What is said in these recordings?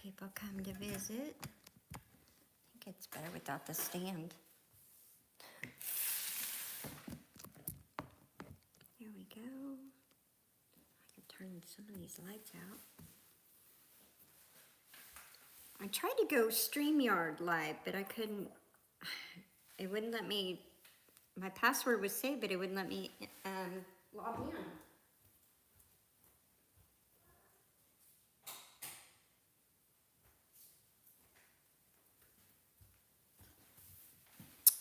people come to visit. I think it's better without the stand. There we go. I can turn some of these lights out. I tried to go StreamYard live, but I couldn't. It wouldn't let me. My password was saved, but it wouldn't let me log in.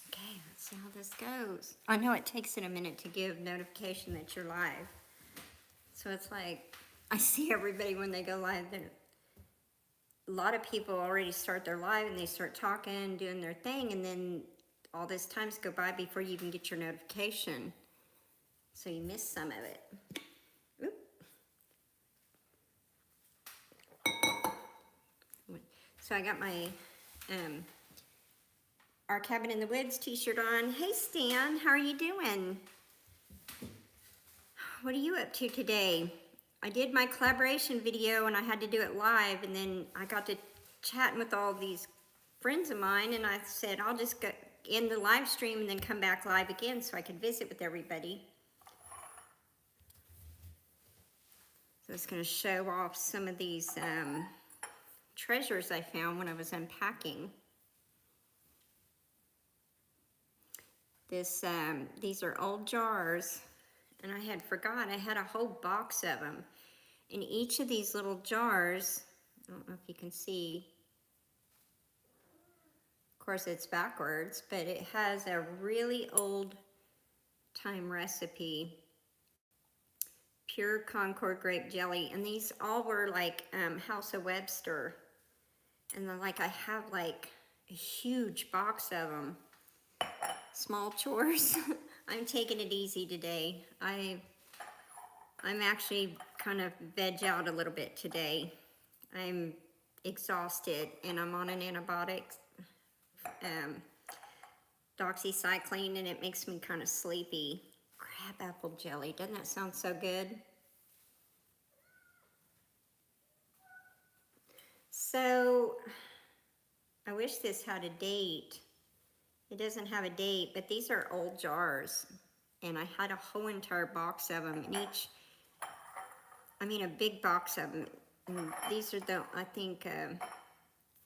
Okay, let's see how this goes. I know it takes it a minute to give notification that you're live. So it's like, I see everybody when they go live. A lot of people already start their live and they start talking, doing their thing, and then all this times go by before you even get your notification. So you miss some of it. Oop. So I got my Our Cabin in the Woods t-shirt on. Hey Stan, how are you doing? What are you up to today? I did my collaboration video and I had to do it live, and then I got to chatting with all these friends of mine, and I said I'll just go in the live stream and then come back live again so I could visit with everybody. So it's going to show off some of these treasures I found when I was unpacking. These are old jars, and I had forgot I had a whole box of them. In each of these little jars, I don't know if you can see, of course it's backwards, but it has a really old time recipe. Pure Concord grape jelly, and these all were like House of Webster, and then like I have like a huge box of them. Small chores. I'm taking it easy today. I'm actually kind of veg out a little bit today. I'm exhausted and I'm on an antibiotic, doxycycline, and it makes me kind of sleepy. Crabapple jelly, doesn't that sound so good? So, I wish this had a date. It doesn't have a date, but these are old jars, and I had a whole entire box of them, and a big box of them. And these are I think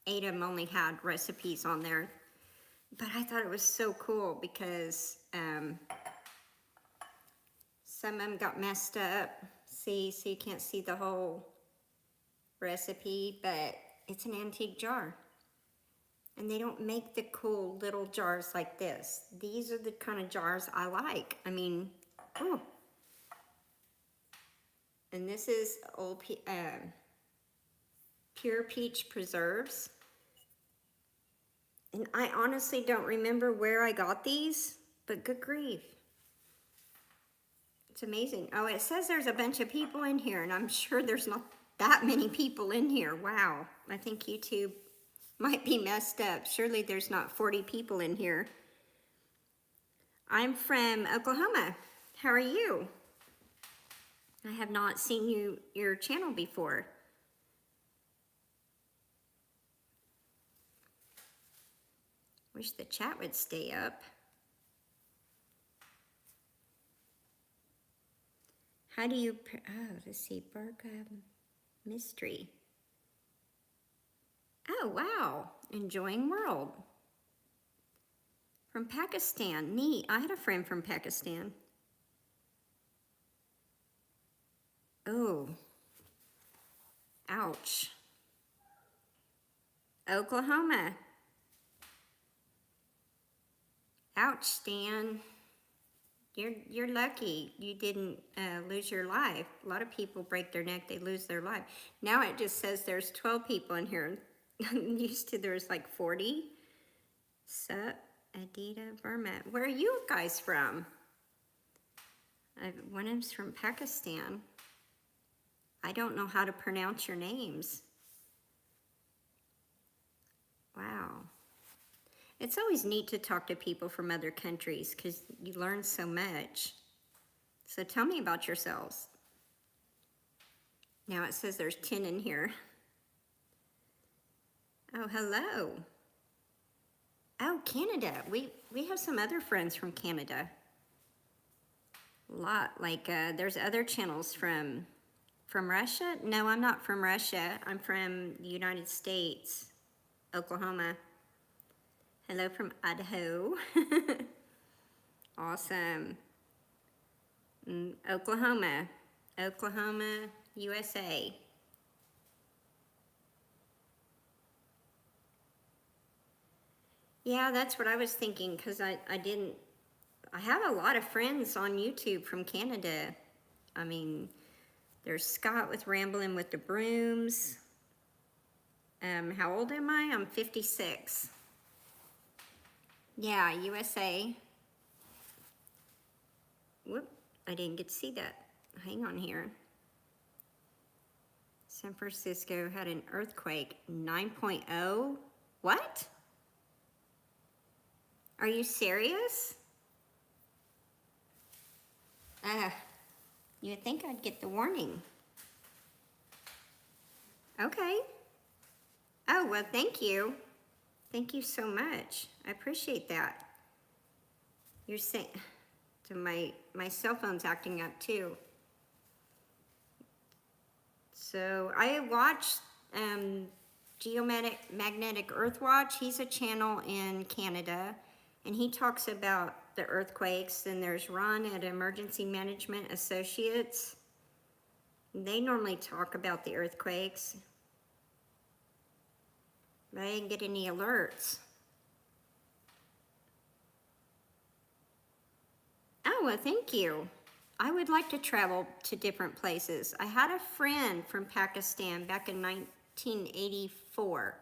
8 of them only had recipes on there, but I thought it was so cool because some of them got messed up. See, so you can't see the whole recipe, but it's an antique jar. And they don't make the cool little jars like this. These are the kind of jars I like. Oh. And this is old pure peach preserves. And I honestly don't remember where I got these, but good grief. It's amazing. Oh, it says there's a bunch of people in here, and I'm sure there's not that many people in here. Wow. I think YouTube might be messed up. Surely there's not 40 people in here. I'm from Oklahoma. How are you? I have not seen your channel before. Wish the chat would stay up. How do you, let's see, mystery. Oh, wow. Enjoying world. From Pakistan. Neat. I had a friend from Pakistan. Oh. Ouch. Oklahoma. Ouch, Stan. You're lucky you didn't lose your life. A lot of people break their neck, they lose their life. Now it just says there's 12 people in here. Used to there's like 40. Sup, Adita Burma. Where are you guys from? One of them's from Pakistan. I don't know how to pronounce your names. Wow. It's always neat to talk to people from other countries because you learn so much. So tell me about yourselves. Now it says there's 10 in here. Oh, hello. Oh, Canada. We have some other friends from Canada. A lot. Like there's other channels from Russia. No, I'm not from Russia. I'm from the United States, Oklahoma. Hello from Idaho. Awesome. Oklahoma. Oklahoma, USA. Yeah, that's what I was thinking because I have a lot of friends on YouTube from Canada. I mean, there's Scott with Rambling with the Brooms. How old am I? I'm 56. Yeah, USA. Whoop, I didn't get to see that. Hang on here. San Francisco had an earthquake, 9.0. What? Are you serious? You would think I'd get the warning. Okay. Oh, well, thank you. Thank you so much. I appreciate that. You're saying, so my cell phone's acting up too. So I watched Geomagnetic Earth Watch. He's a channel in Canada, and he talks about the earthquakes. Then there's Ron at Emergency Management Associates. They normally talk about the earthquakes, but I didn't get any alerts. Oh, well, thank you. I would like to travel to different places. I had a friend from Pakistan back in 1984.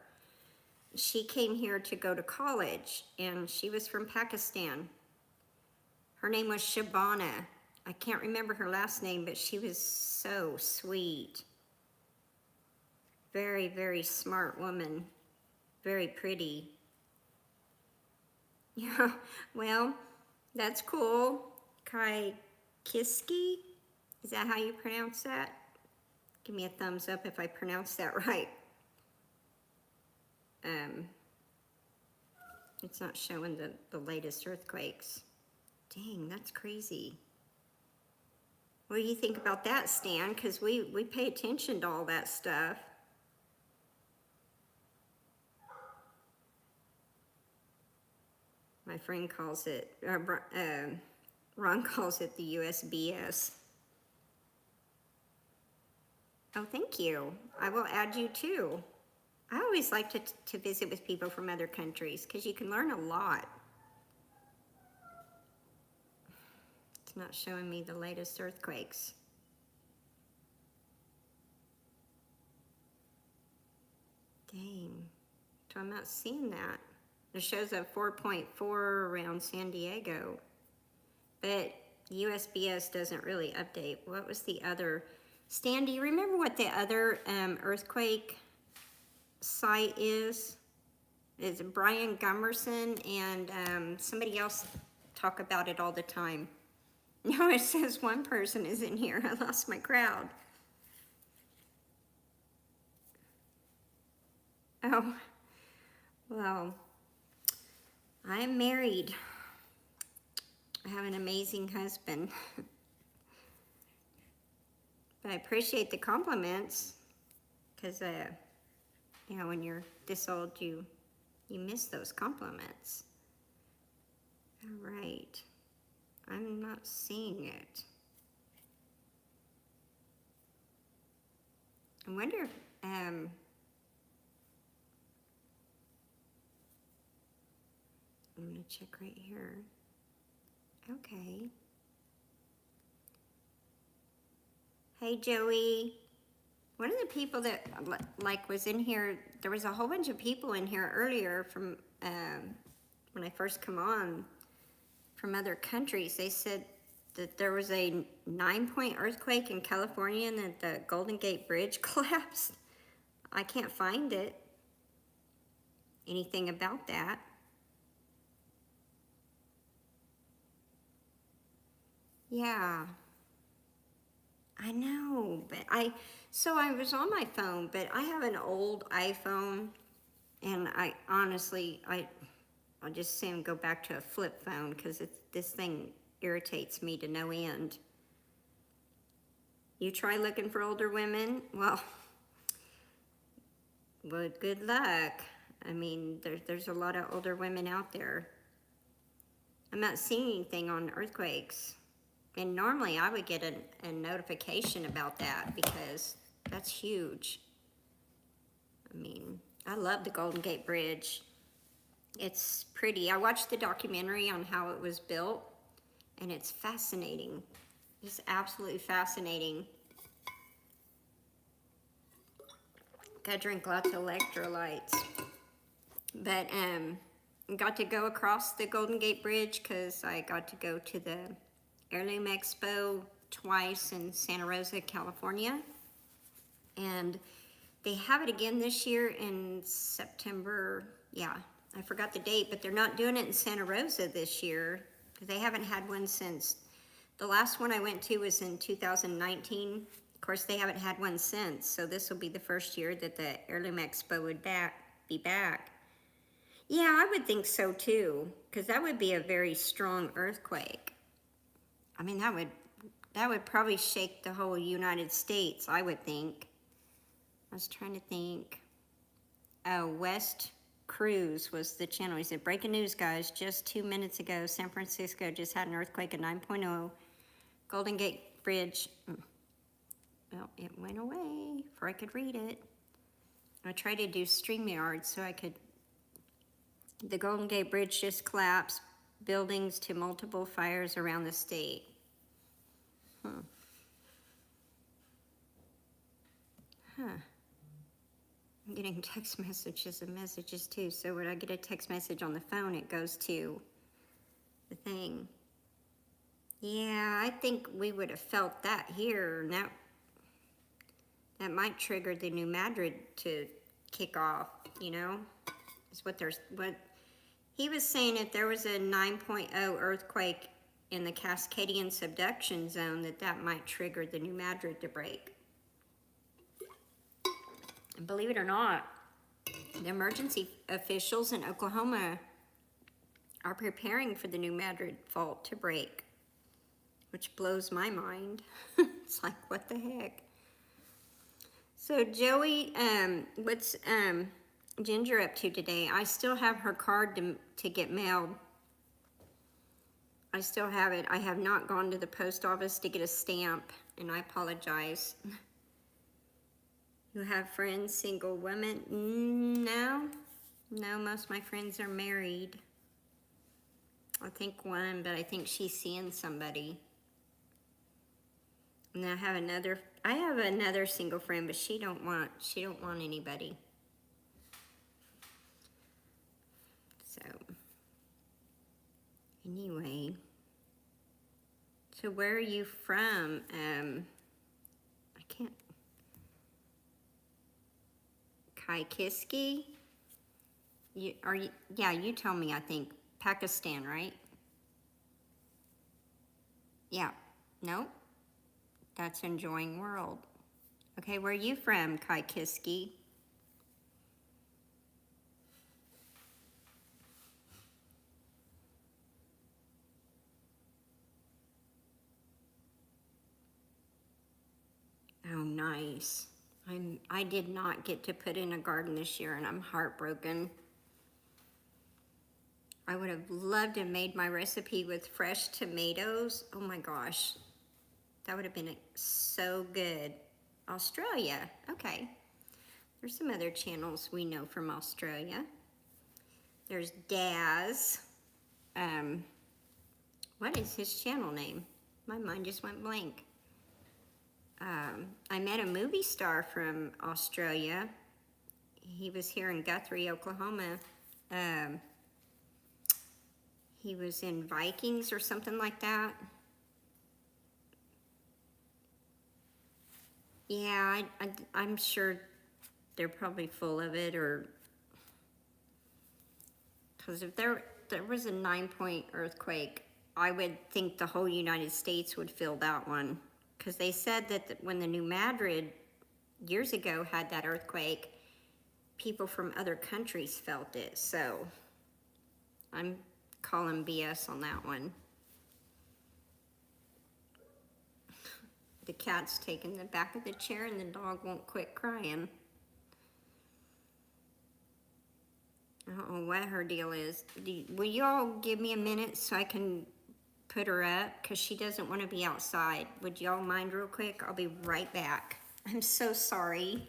She came here to go to college, and she was from Pakistan. Her name was Shabana. I can't remember her last name, but she was so sweet. Very, very smart woman. Very pretty. Yeah, well, that's cool. Kai Kiski? Is that how you pronounce that? Give me a thumbs up if I pronounce that right. It's not showing the latest earthquakes. Dang, that's crazy. What do you think about that, Stan? Because we pay attention to all that stuff. My friend calls it, Ron calls it the USBS. Oh, thank you. I will add you too. I always like to visit with people from other countries because you can learn a lot. It's not showing me the latest earthquakes. Dang, so I'm not seeing that. It shows a 4.4 around San Diego, but USBS doesn't really update. What was the other? Stan, do you remember what the other earthquake site is? It's Brian Gummerson and somebody else talk about it all the time. No, it says one person is in here. I lost my crowd. Oh, well, I am married. I have an amazing husband. But I appreciate the compliments because, you know, when you're this old, you miss those compliments. All right. I'm not seeing it. I wonder if, I'm gonna check right here. Okay. Hey, Joey. One of the people that like was in here, there was a whole bunch of people in here earlier from when I first come on from other countries. They said that there was a 9-point earthquake in California and that the Golden Gate Bridge collapsed. I can't find it. Anything about that. Yeah. I know, but so I was on my phone, but I have an old iPhone And I honestly, I'll just say go back to a flip phone because this thing irritates me to no end. You try looking for older women? Well, good luck. I mean, there's a lot of older women out there. I'm not seeing anything on earthquakes. And normally I would get a notification about that because that's huge. I mean, I love the Golden Gate Bridge. It's pretty. I watched the documentary on how it was built, and it's fascinating. It's absolutely fascinating. Gotta drink lots of electrolytes. But got to go across the Golden Gate Bridge because I got to go to the Heirloom Expo twice in Santa Rosa, California. And they have it again this year in September. Yeah, I forgot the date, but they're not doing it in Santa Rosa this year because they haven't had one since. The last one I went to was in 2019. Of course, they haven't had one since, so this will be the first year that the Heirloom Expo would be back. Yeah, I would think so too, because that would be a very strong earthquake. I mean, that would probably shake the whole United States, I would think. I was trying to think. Oh, West Cruz was the channel. He said, breaking news, guys. Just 2 minutes ago, San Francisco just had an earthquake at 9.0. Golden Gate Bridge. Well, it went away before I could read it. I tried to do StreamYard so I could. The Golden Gate Bridge just collapsed. Buildings to multiple fires around the state. Huh. I'm getting text messages and messages too. So when I get a text message on the phone, it goes to the thing. Yeah, I think we would have felt that here. And that might trigger the New Madrid to kick off, you know? Is what he was saying. If there was a 9.0 earthquake in the Cascadian subduction zone, that might trigger the New Madrid to break. And believe it or not, the emergency officials in Oklahoma are preparing for the New Madrid fault to break, which blows my mind. It's like, what the heck? So Joey, what's Ginger up to today? I still have her card to get mailed. I still have it. I have not gone to the post office to get a stamp, and I apologize. You have friends, single women? No, most of my friends are married. I think one, but I think she's seeing somebody. And I have another single friend, but she don't want anybody. So anyway, so where are you from? I can't. Kaikiski? Yeah, you tell me. I think Pakistan, right? Yeah. No. That's Enjoying World. Okay, where are you from, Kaikiski? Oh, nice. I did not get to put in a garden this year, and I'm heartbroken. I would have loved to have made my recipe with fresh tomatoes. Oh my gosh. That would have been so good. Australia, okay. There's some other channels we know from Australia. There's Daz. What is his channel name? My mind just went blank. I met a movie star from Australia. He was here in Guthrie, Oklahoma. He was in Vikings or something like that. Yeah, I'm sure they're probably full of it, or because if there was a 9-point earthquake, I would think the whole United States would feel that one. Because they said that when the New Madrid years ago had that earthquake, people from other countries felt it, so I'm calling BS on that one. The cat's taking the back of the chair and the dog won't quit crying. I don't know what her deal is. Will you all give me a minute so I can put her up? Because she doesn't want to be outside. Would y'all mind real quick? I'll be right back. I'm so sorry.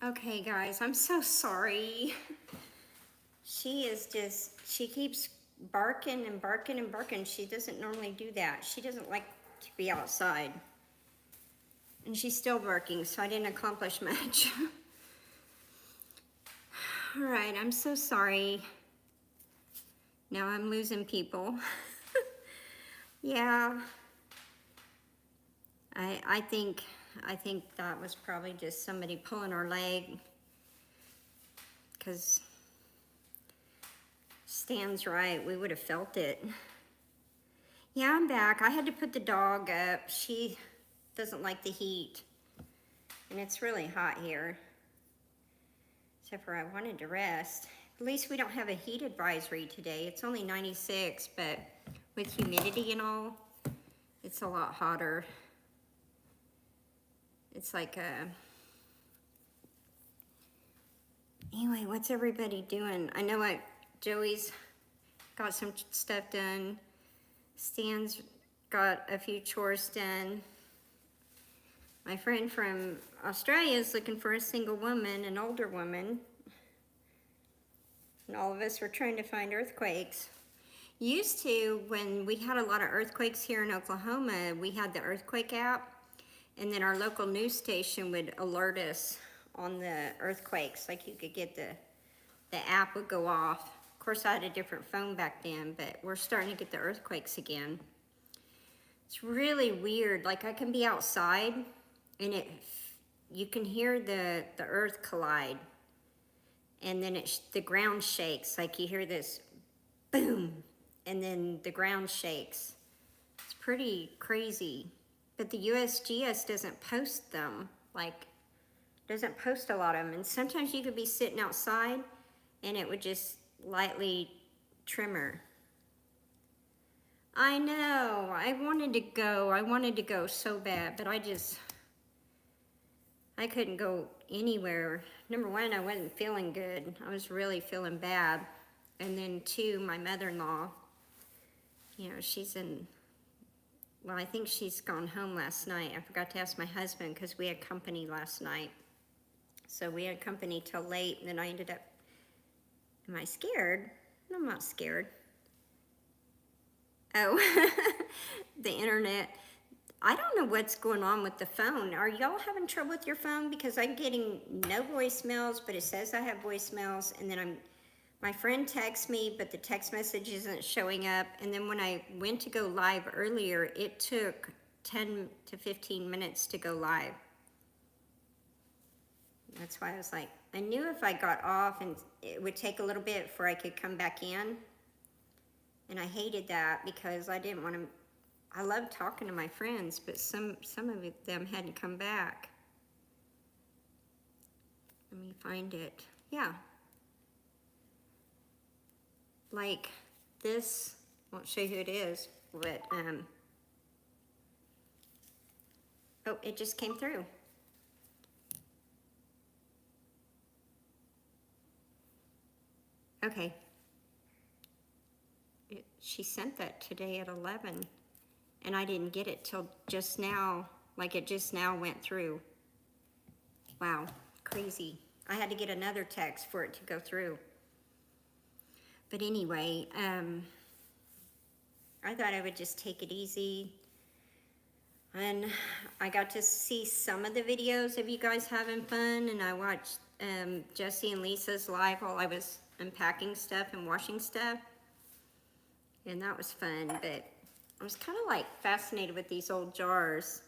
Okay, guys, I'm so sorry. She keeps barking and barking and barking. She doesn't normally do that. She doesn't like to be outside. And she's still barking, so I didn't accomplish much. All right, I'm so sorry. Now I'm losing people. Yeah. I think that was probably just somebody pulling our leg, because Stan's right, we would have felt it. Yeah, I'm back. I had to put the dog up. She doesn't like the heat, and it's really hot here. Except for I wanted to rest. At least we don't have a heat advisory today. It's only 96, but with humidity and all, it's a lot hotter. It's like anyway, what's everybody doing? I know Joey's got some stuff done. Stan's got a few chores done. My friend from Australia is looking for a single woman, an older woman. And all of us were trying to find earthquakes. Used to, when we had a lot of earthquakes here in Oklahoma, we had the earthquake app, and then our local news station would alert us on the earthquakes. Like, you could get the app would go off. Of course, I had a different phone back then, but we're starting to get the earthquakes again. It's really weird. Like, I can be outside and you can hear the earth collide, and then the ground shakes. Like, you hear this boom, and then the ground shakes. It's pretty crazy. But the USGS doesn't post them, like, doesn't post a lot of them. And sometimes you could be sitting outside and it would just lightly tremor. I know, I wanted to go so bad, but I couldn't go anywhere. Number one, I wasn't feeling good. I was really feeling bad. And then two, my mother-in-law, you know, well, I think she's gone home last night. I forgot to ask my husband because we had company last night. So we had company till late, and then I ended up, am I scared? No, I'm not scared. Oh, the internet. I don't know what's going on with the phone. Are y'all having trouble with your phone? Because I'm getting no voicemails, but it says I have voicemails, and then my friend texts me, but the text message isn't showing up. And then when I went to go live earlier, it took 10 to 15 minutes to go live. That's why I was like, I knew if I got off and it would take a little bit before I could come back in. And I hated that because I didn't want to, I love talking to my friends, but some of them hadn't come back. Let me find it. Yeah. Like this, I won't show you who it is, but Oh, it just came through. Okay. She sent that today at 11, and I didn't get it till just now, like it just now went through. Wow, crazy. I had to get another text for it to go through. But anyway, I thought I would just take it easy. And I got to see some of the videos of you guys having fun, and I watched Jesse and Lisa's live while I was unpacking stuff and washing stuff. And that was fun, but I was kind of like fascinated with these old jars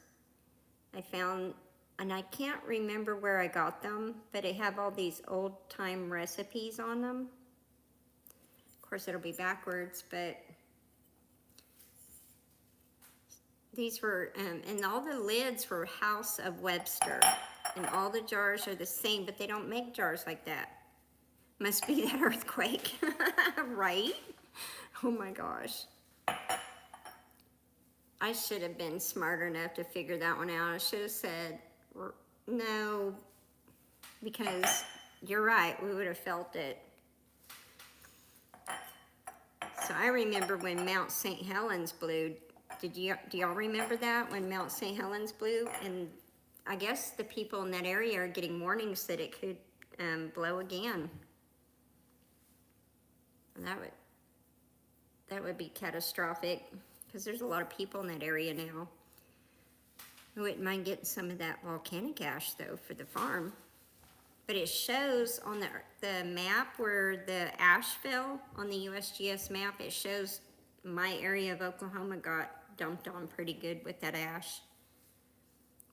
I found, and I can't remember where I got them, but they have all these old time recipes on them. Of course it'll be backwards, but these were, and all the lids were House of Webster, and all the jars are the same, but they don't make jars like that. Must be that earthquake, right? Oh my gosh. I should have been smart enough to figure that one out. I should have said, no, because you're right, we would have felt it. So I remember when Mount St. Helens blew. Do y'all remember that, when Mount St. Helens blew? And I guess the people in that area are getting warnings that it could blow again. And that would be catastrophic, because there's a lot of people in that area now. I wouldn't mind getting some of that volcanic ash though for the farm. But it shows on the map where the ash fell on the USGS map, it shows my area of Oklahoma got dumped on pretty good with that ash.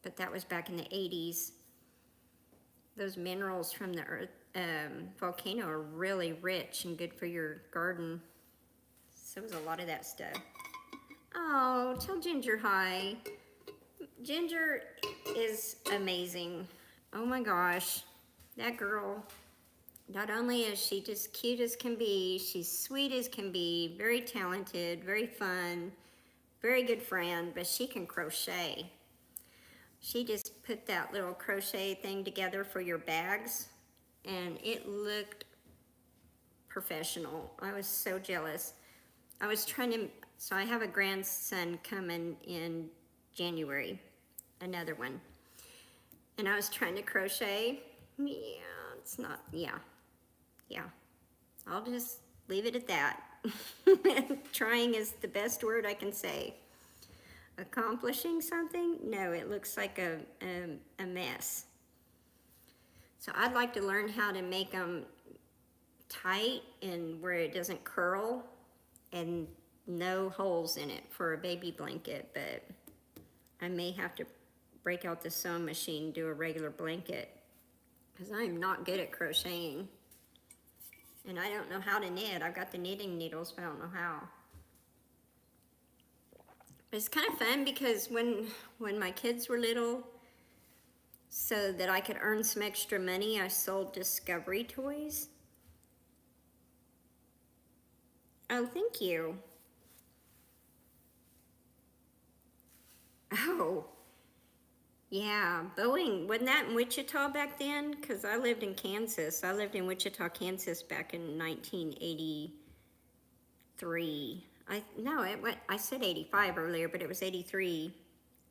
But that was back in the 80s. Those minerals from the volcano are really rich and good for your garden. So was a lot of that stuff. Oh, tell Ginger hi. Ginger is amazing. Oh my gosh, that girl. Not only is she just cute as can be, she's sweet as can be, very talented, very fun, very good friend, but she can crochet. She just put that little crochet thing together for your bags, and it looked professional. I was so jealous. I was trying to, so I have a grandson coming in January, another one. And I was trying to crochet. Yeah, it's not, yeah. I'll just leave it at that. Trying is the best word I can say. Accomplishing something? No, it looks like a mess. So I'd like to learn how to make them tight and where it doesn't curl, and no holes in it for a baby blanket, but I may have to break out the sewing machine and do a regular blanket, because I'm not good at crocheting. And I don't know how to knit. I've got the knitting needles, but I don't know how. But it's kind of fun because when my kids were little, so that I could earn some extra money, I sold Discovery toys. Oh, thank you. Oh, yeah, Boeing, wasn't that in Wichita back then? Because I lived in Kansas. I lived in Wichita, Kansas back in 1983. I said 85 earlier, but it was 83.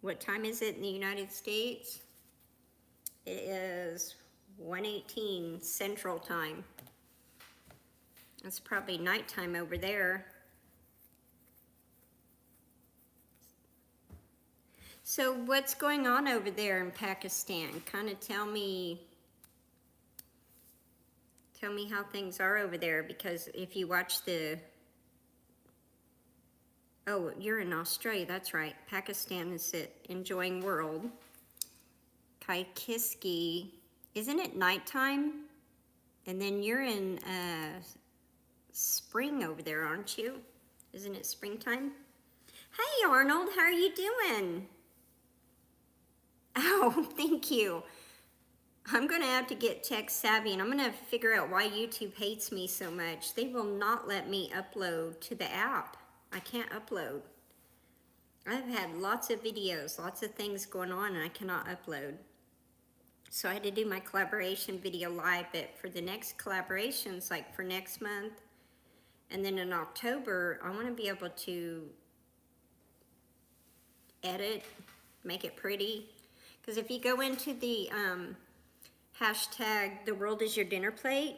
What time is it in the United States? It is 1:18 Central Time. It's probably nighttime over there. So what's going on over there in Pakistan? Kind of tell me how things are over there, because if you watch oh, you're in Australia, that's right. Pakistan is at Enjoying World. Kaikiski, isn't it nighttime? And then you're in spring over there, aren't you? Isn't it springtime? Hey Arnold, how are you doing? Oh, thank you. I'm gonna have to get tech savvy, and I'm gonna figure out why YouTube hates me so much. They will not let me upload to the app. I can't upload. I've had lots of videos, lots of things going on, and I cannot upload. So I had to do my collaboration video live, but for the next collaborations, like for next month, and then in October, I want to be able to edit, make it pretty. Because if you go into the hashtag, the world is your dinner plate,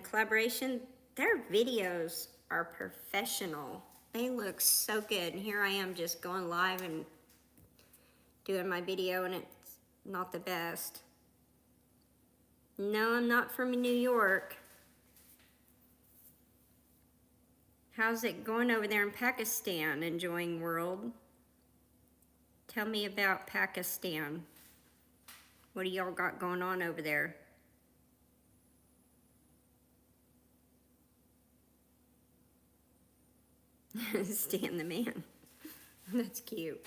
collaboration, their videos are professional. They look so good. And here I am just going live and doing my video, and it's not the best. No, I'm not from New York. How's it going over there in Pakistan, enjoying world? Tell me about Pakistan. What do y'all got going on over there? Stan the man. That's cute.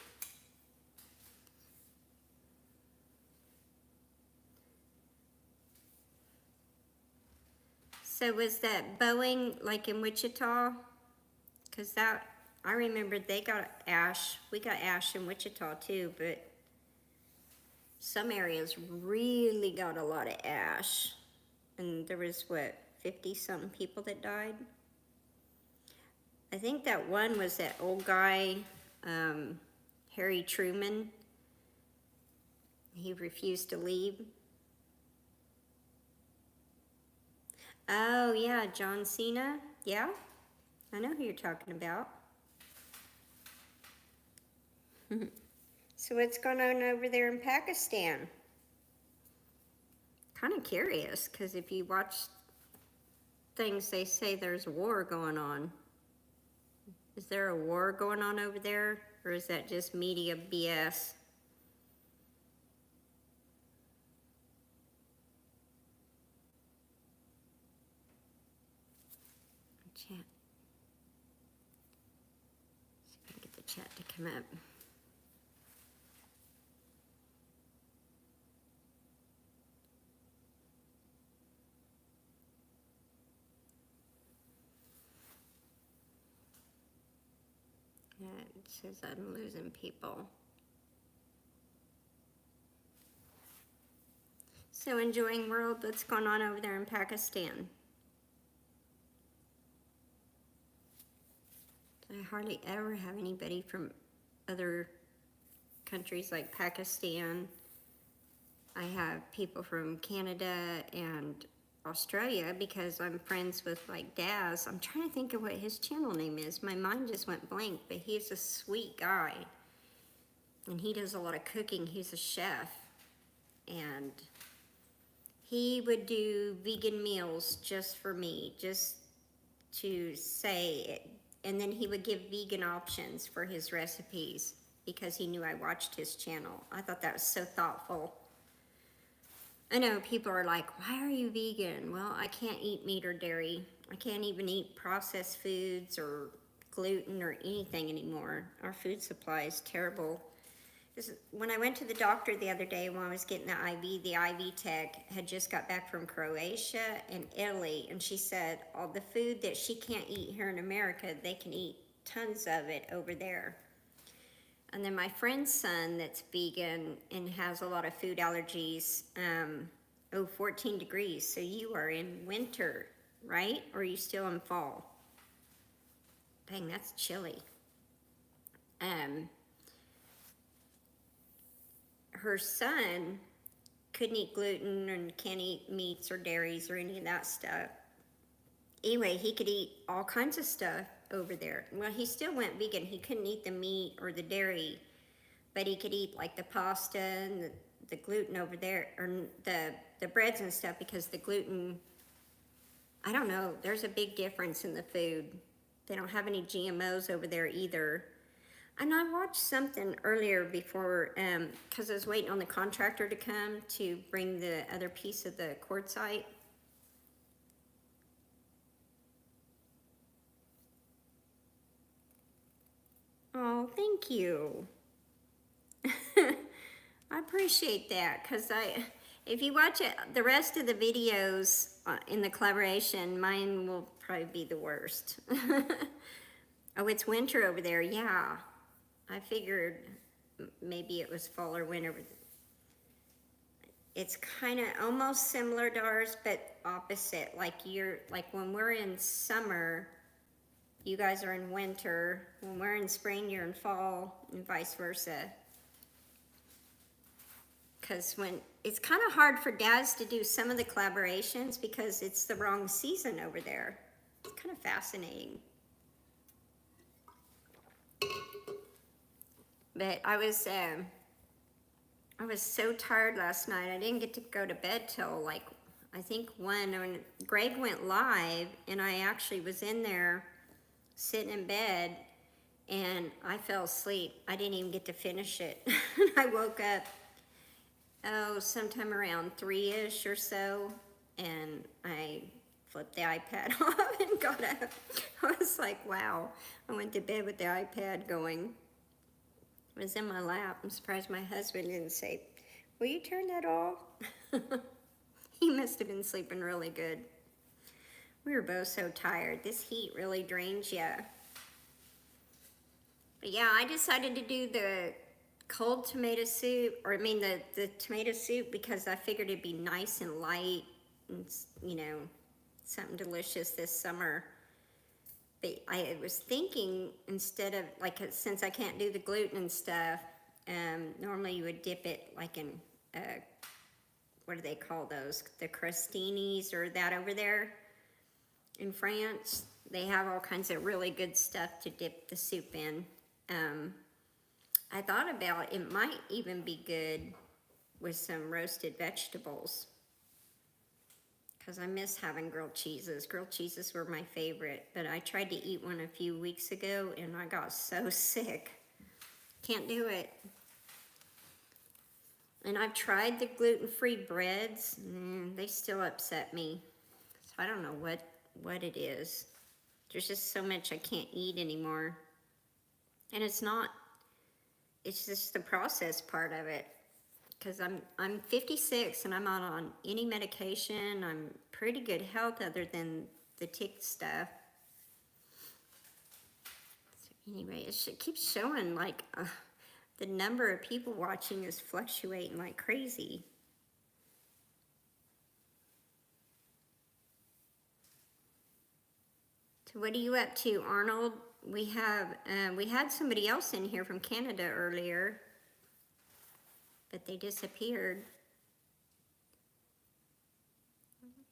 So was that Boeing like in Wichita? Because that, I remember they got ash. We got ash in Wichita too, but some areas really got a lot of ash. And there was, what, 50-something people that died? I think that one was that old guy, Harry Truman. He refused to leave. Oh, yeah, John Cena. Yeah, I know who you're talking about. So what's going on over there in Pakistan? Kind of curious, because if you watch things, they say there's a war going on. Is there a war going on over there, or is that just media BS? Chat. See if I can get the chat to come up. It says I'm losing people. So enjoying world, what's going on over there in Pakistan? I hardly ever have anybody from other countries like Pakistan. I have people from Canada and Australia because I'm friends with like Daz. I'm trying to think of what his channel name is. My mind just went blank, but he's a sweet guy. And he does a lot of cooking. He's a chef. And he would do vegan meals just for me, just to say it. And then he would give vegan options for his recipes because he knew I watched his channel. I thought that was so thoughtful. I know people are like, why are you vegan? Well, I can't eat meat or dairy. I can't even eat processed foods or gluten or anything anymore. Our food supply is terrible. When I went to the doctor the other day when I was getting the IV tech had just got back from Croatia and Italy, and she said all the food that she can't eat here in America, they can eat tons of it over there. And then my friend's son that's vegan and has a lot of food allergies, 14 degrees. So you are in winter, right? Or are you still in fall? Dang, that's chilly. Her son couldn't eat gluten and can't eat meats or dairies or any of that stuff. Anyway, he could eat all kinds of stuff over there. Well, he still went vegan. He couldn't eat the meat or the dairy, but he could eat like the pasta and the gluten over there, or the breads and stuff, because the gluten, I don't know, there's a big difference in the food. They don't have any GMOs over there either. And I watched something earlier before, because I was waiting on the contractor to come to bring the other piece of the quartzite. Oh, thank you. I appreciate that, because if you watch it, the rest of the videos in the collaboration, mine will probably be the worst. Oh, it's winter over there, yeah. I figured maybe it was fall or winter. It's kind of almost similar to ours, but opposite. Like when we're in summer, you guys are in winter. When we're in spring, you're in fall, and vice versa. Because when it's kind of hard for dads to do some of the collaborations because it's the wrong season over there. It's kind of fascinating. But I was so tired last night. I didn't get to go to bed till like, I think 1 when Greg went live, and I actually was in there sitting in bed and I fell asleep. I didn't even get to finish it. I woke up, sometime around 3-ish or so, and I flipped the iPad off and got up. I was like, wow. I went to bed with the iPad going. It was in my lap. I'm surprised my husband didn't say, will you turn that off? He must have been sleeping really good. We were both so tired. This heat really drains you. But yeah, I decided to do the cold tomato soup, or I mean the tomato soup, because I figured it'd be nice and light and, you know, something delicious this summer. But I was thinking, instead of, like, since I can't do the gluten and stuff, normally you would dip it like in, what do they call those? The crostinis or that over there in France. They have all kinds of really good stuff to dip the soup in. I thought about it might even be good with some roasted vegetables, because I miss having grilled cheeses. Grilled cheeses were my favorite, but I tried to eat one a few weeks ago and I got so sick. Can't do it. And I've tried the gluten-free breads, they still upset me. So I don't know what it is. There's just so much I can't eat anymore. And it's just the process part of it. Because I'm 56 and I'm not on any medication. I'm pretty good health other than the tick stuff. So anyway, it keeps showing like the number of people watching is fluctuating like crazy. So what are you up to, Arnold? We had somebody else in here from Canada earlier, but they disappeared.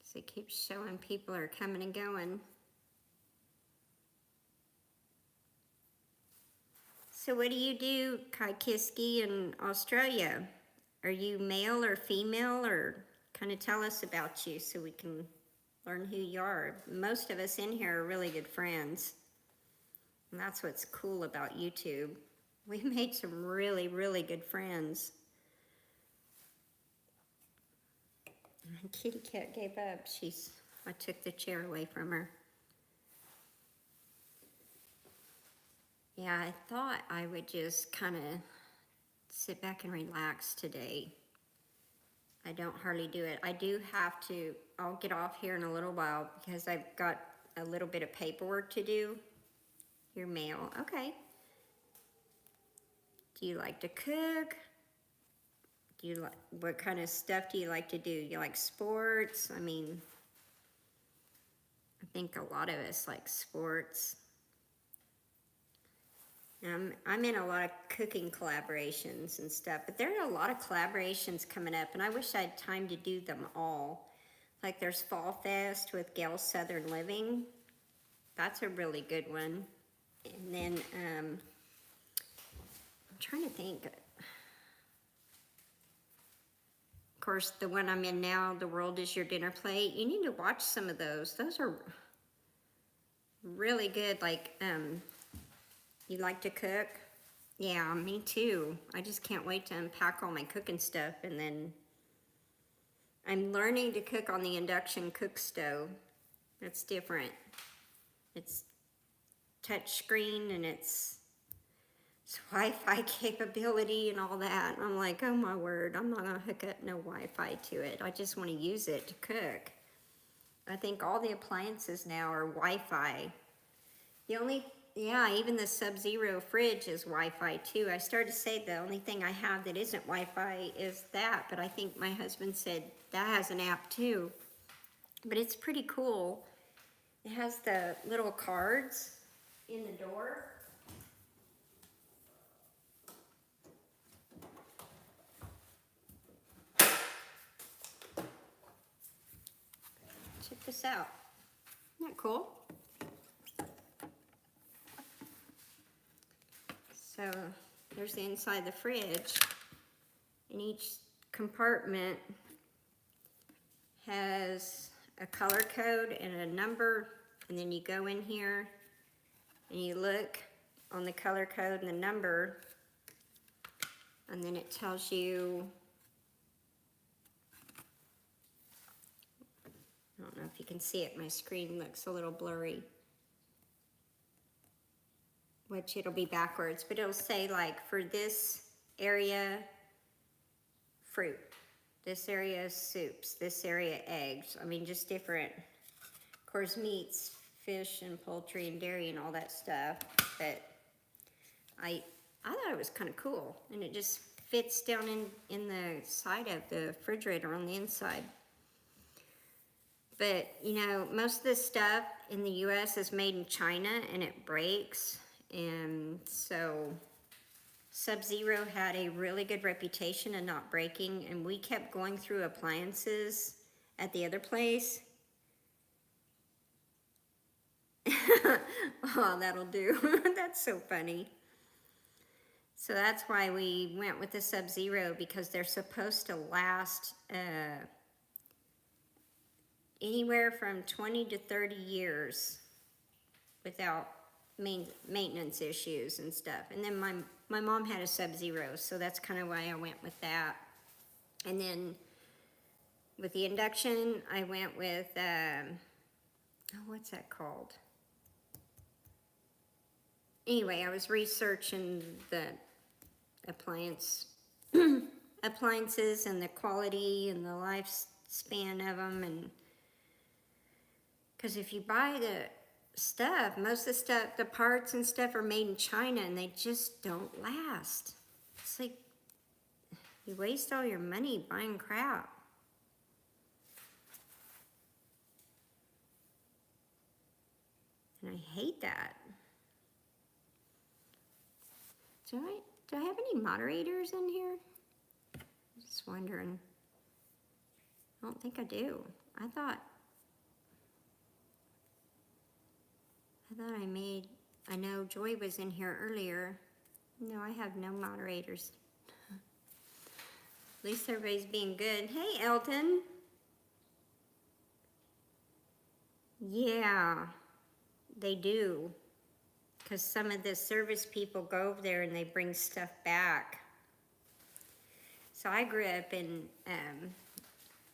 So it keeps showing people are coming and going. So what do you do, Kai Kiski, in Australia? Are you male or female, or kind of tell us about you so we can learn who you are? Most of us in here are really good friends. And that's what's cool about YouTube. We made some really, really good friends. Kitty cat gave up. I took the chair away from her. Yeah, I thought I would just kind of sit back and relax today. I don't hardly do it. I do have to, I'll get off here in a little while because I've got a little bit of paperwork to do. Your mail, okay. Do you like to cook? What kind of stuff do you like to do? You like sports? I mean, I think a lot of us like sports. I'm in a lot of cooking collaborations and stuff, but there are a lot of collaborations coming up, and I wish I had time to do them all. Like there's Fall Fest with Gail Southern Living. That's a really good one. And then, I'm trying to think. Of course, the one I'm in now, The World Is Your Dinner Plate. You need to watch some of those. Those are really good. Like, you like to cook? Yeah, me too. I just can't wait to unpack all my cooking stuff. And then I'm learning to cook on the induction cook stove. That's different. It's touch screen and it's Wi-Fi capability and all that. And I'm like, oh my word, I'm not gonna hook up no Wi-Fi to it. I just want to use it to cook. I think all the appliances now are Wi-Fi. Yeah, even the Sub-Zero fridge is Wi-Fi too. I started to say the only thing I have that isn't Wi-Fi is that, but I think my husband said that has an app too. But it's pretty cool. It has the little cards in the door. Check this out. Isn't that cool? So there's the inside of the fridge. And each compartment has a color code and a number, and then you go in here and you look on the color code and the number, and then it tells you, I don't know if you can see it, my screen looks a little blurry, which it'll be backwards, but it'll say like for this area, fruit, this area is soups, this area eggs. I mean, just different, of course, meats, fish and poultry and dairy and all that stuff, but I thought it was kind of cool, and it just fits down in the side of the refrigerator on the inside. But, you know, most of this stuff in the U.S. is made in China, and it breaks, and so Sub-Zero had a really good reputation of not breaking, and we kept going through appliances at the other place. Oh, that'll do. That's so funny. So that's why we went with the Sub-Zero, because they're supposed to last anywhere from 20 to 30 years without maintenance issues and stuff. And then my mom had a Sub-Zero, so that's kind of why I went with that. And then with the induction, I went with, oh, what's that called? Anyway, I was researching the appliances and the quality and the lifespan of them, and because if you buy the stuff, most of the stuff, the parts and stuff are made in China, and they just don't last. It's like you waste all your money buying crap. And I hate that. Do I have any moderators in here? I'm just wondering. I don't think I do. I thought I know Joy was in here earlier. No, I have no moderators. At least everybody's being good. Hey, Elton. Yeah, they do. Because some of the service people go over there and they bring stuff back. So I grew up in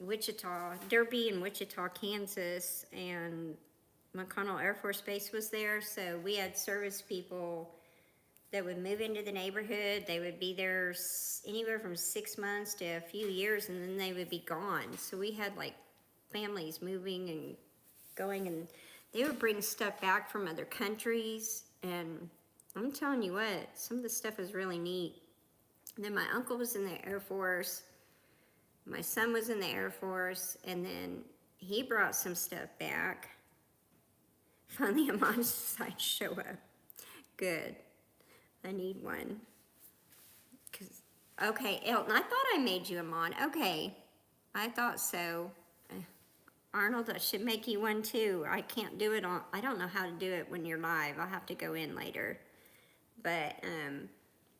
Wichita, Derby in Wichita, Kansas, and McConnell Air Force Base was there, so we had service people that would move into the neighborhood. They would be there anywhere from 6 months to a few years, and then they would be gone. So we had like families moving and going, and they would bring stuff back from other countries, and I'm telling you what, some of the stuff is really neat. And then my uncle was in the Air Force, my son was in the Air Force, and then he brought some stuff back. Finally, Amon's decided to show up. Good. I need one. Okay, Elton, I thought I made you Amon. Okay, I thought so. Arnold, I should make you one too. I can't do it I don't know how to do it when you're live. I'll have to go in later. But,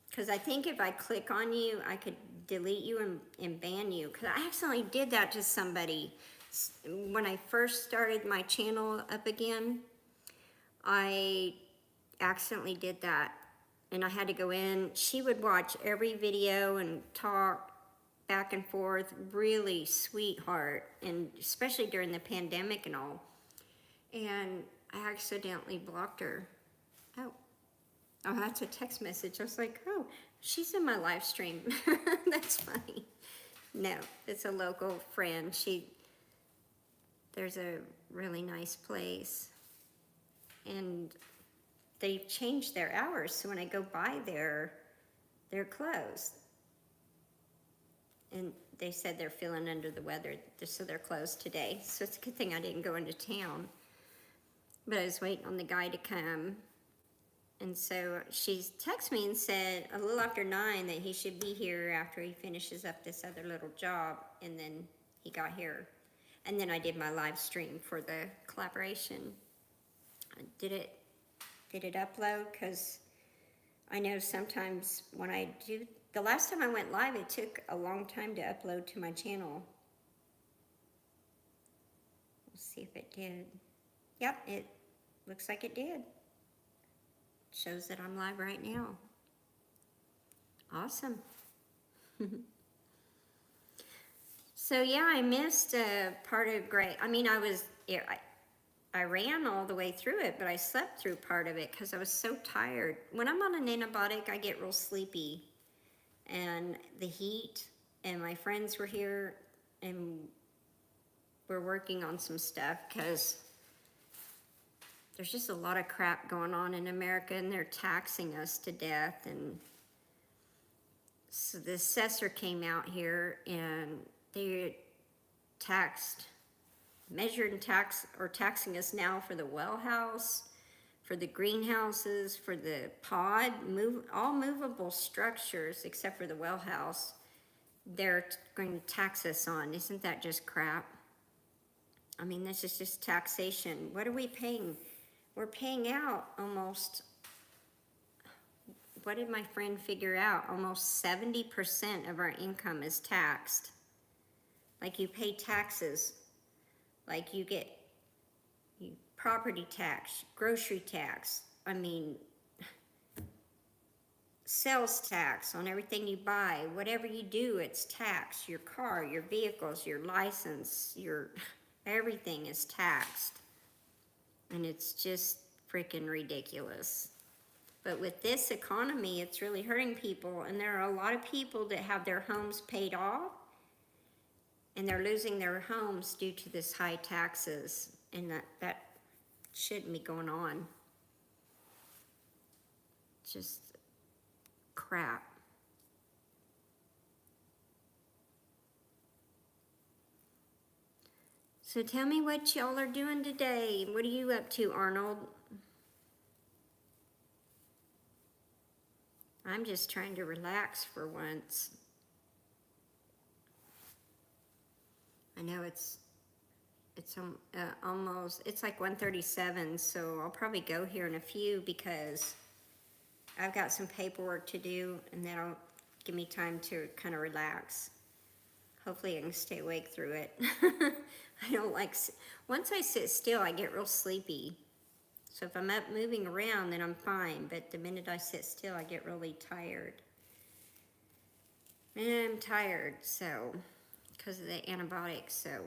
because I think if I click on you, I could delete you and ban you. Because I accidentally did that to somebody. When I first started my channel up again, I accidentally did that, and I had to go in. She would watch every video and talk back and forth, really sweetheart, and especially during the pandemic and all. And I accidentally blocked her. Oh, that's a text message. I was like, oh, she's in my live stream. That's funny. No, it's a local friend. There's a really nice place. And they've changed their hours, so when I go by there, they're closed. And they said they're feeling under the weather, so they're closed today. So it's a good thing I didn't go into town. But I was waiting on the guy to come. And so she texted me and said a little after 9 that he should be here after he finishes up this other little job. And then he got here. And then I did my live stream for the collaboration. Did it upload? Because I know sometimes when I do, the last time I went live, it took a long time to upload to my channel. We'll see if it did. Yep, it looks like it did. Shows that I'm live right now. Awesome. So yeah, I missed part of Gray. I mean, I ran all the way through it, but I slept through part of it because I was so tired. When I'm on an antibiotic, I get real sleepy. And the heat, and my friends were here, and we're working on some stuff because there's just a lot of crap going on in America, and they're taxing us to death. And so the assessor came out here, and they measured and taxing us now for the well house, for the greenhouses, for the pod, all movable structures except for the well house. They're going to tax us on. Isn't that just crap? I mean, this is just taxation. What are we paying? We're paying out almost, what did my friend figure out? Almost 70% of our income is taxed. Like you pay taxes, like you get property tax, grocery tax, I mean, sales tax on everything you buy. Whatever you do, it's taxed. Your car, your vehicles, your license, everything is taxed. And it's just freaking ridiculous. But with this economy, it's really hurting people. And there are a lot of people that have their homes paid off, and they're losing their homes due to this high taxes. And that shouldn't be going on. Just crap. So tell me what y'all are doing today. What are you up to, Arnold? I'm just trying to relax for once. I know it's almost, it's like 1:37, so I'll probably go here in a few because I've got some paperwork to do, and that'll give me time to kind of relax. Hopefully I can stay awake through it. I don't like, once I sit still, I get real sleepy. So if I'm up moving around, then I'm fine, but the minute I sit still, I get really tired. And I'm tired, so, because of the antibiotics, so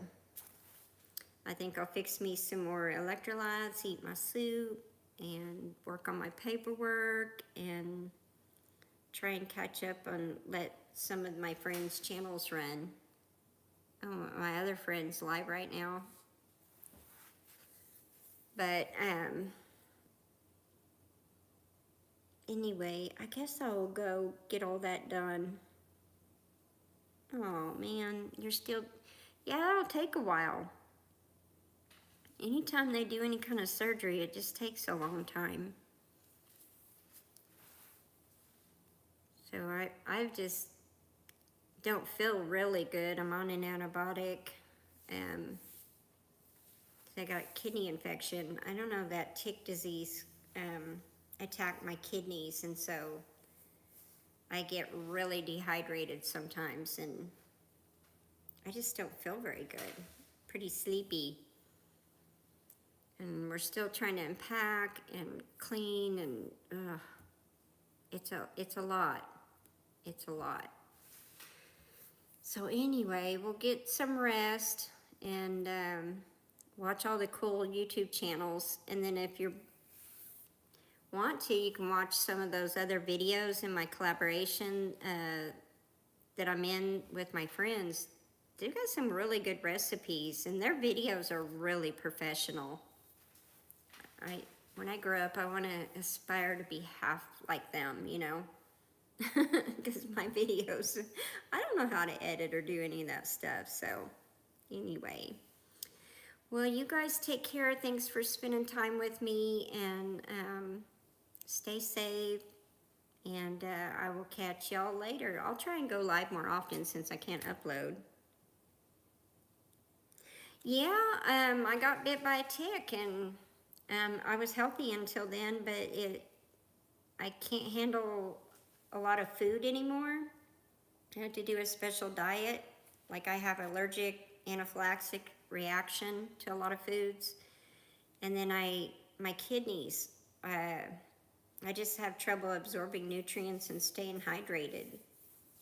I think I'll fix me some more electrolytes, eat my soup, and work on my paperwork, and try and catch up and let some of my friends' channels run. Oh, my other friend's live right now. But, anyway, I guess I'll go get all that done. Oh, man, you're still, yeah, that'll take a while. Anytime they do any kind of surgery, it just takes a long time. So I just don't feel really good. I'm on an antibiotic. I got a kidney infection. I don't know, that tick disease attacked my kidneys, and so I get really dehydrated sometimes, and I just don't feel very good. Pretty sleepy. And we're still trying to unpack and clean, and it's a lot. It's a lot. So anyway, we'll get some rest and watch all the cool YouTube channels. And then if you want to, you can watch some of those other videos in my collaboration that I'm in with my friends. They've got some really good recipes, and their videos are really professional. when I grow up, I want to aspire to be half like them, you know? Because my videos, I don't know how to edit or do any of that stuff. So, anyway. Well, you guys take care. Thanks for spending time with me, and stay safe. And I will catch y'all later. I'll try and go live more often since I can't upload. Yeah, I got bit by a tick, and I was healthy until then, but I can't handle a lot of food anymore. I had to do a special diet. Like, I have allergic anaphylactic reaction to a lot of foods. And then my kidneys, I just have trouble absorbing nutrients and staying hydrated.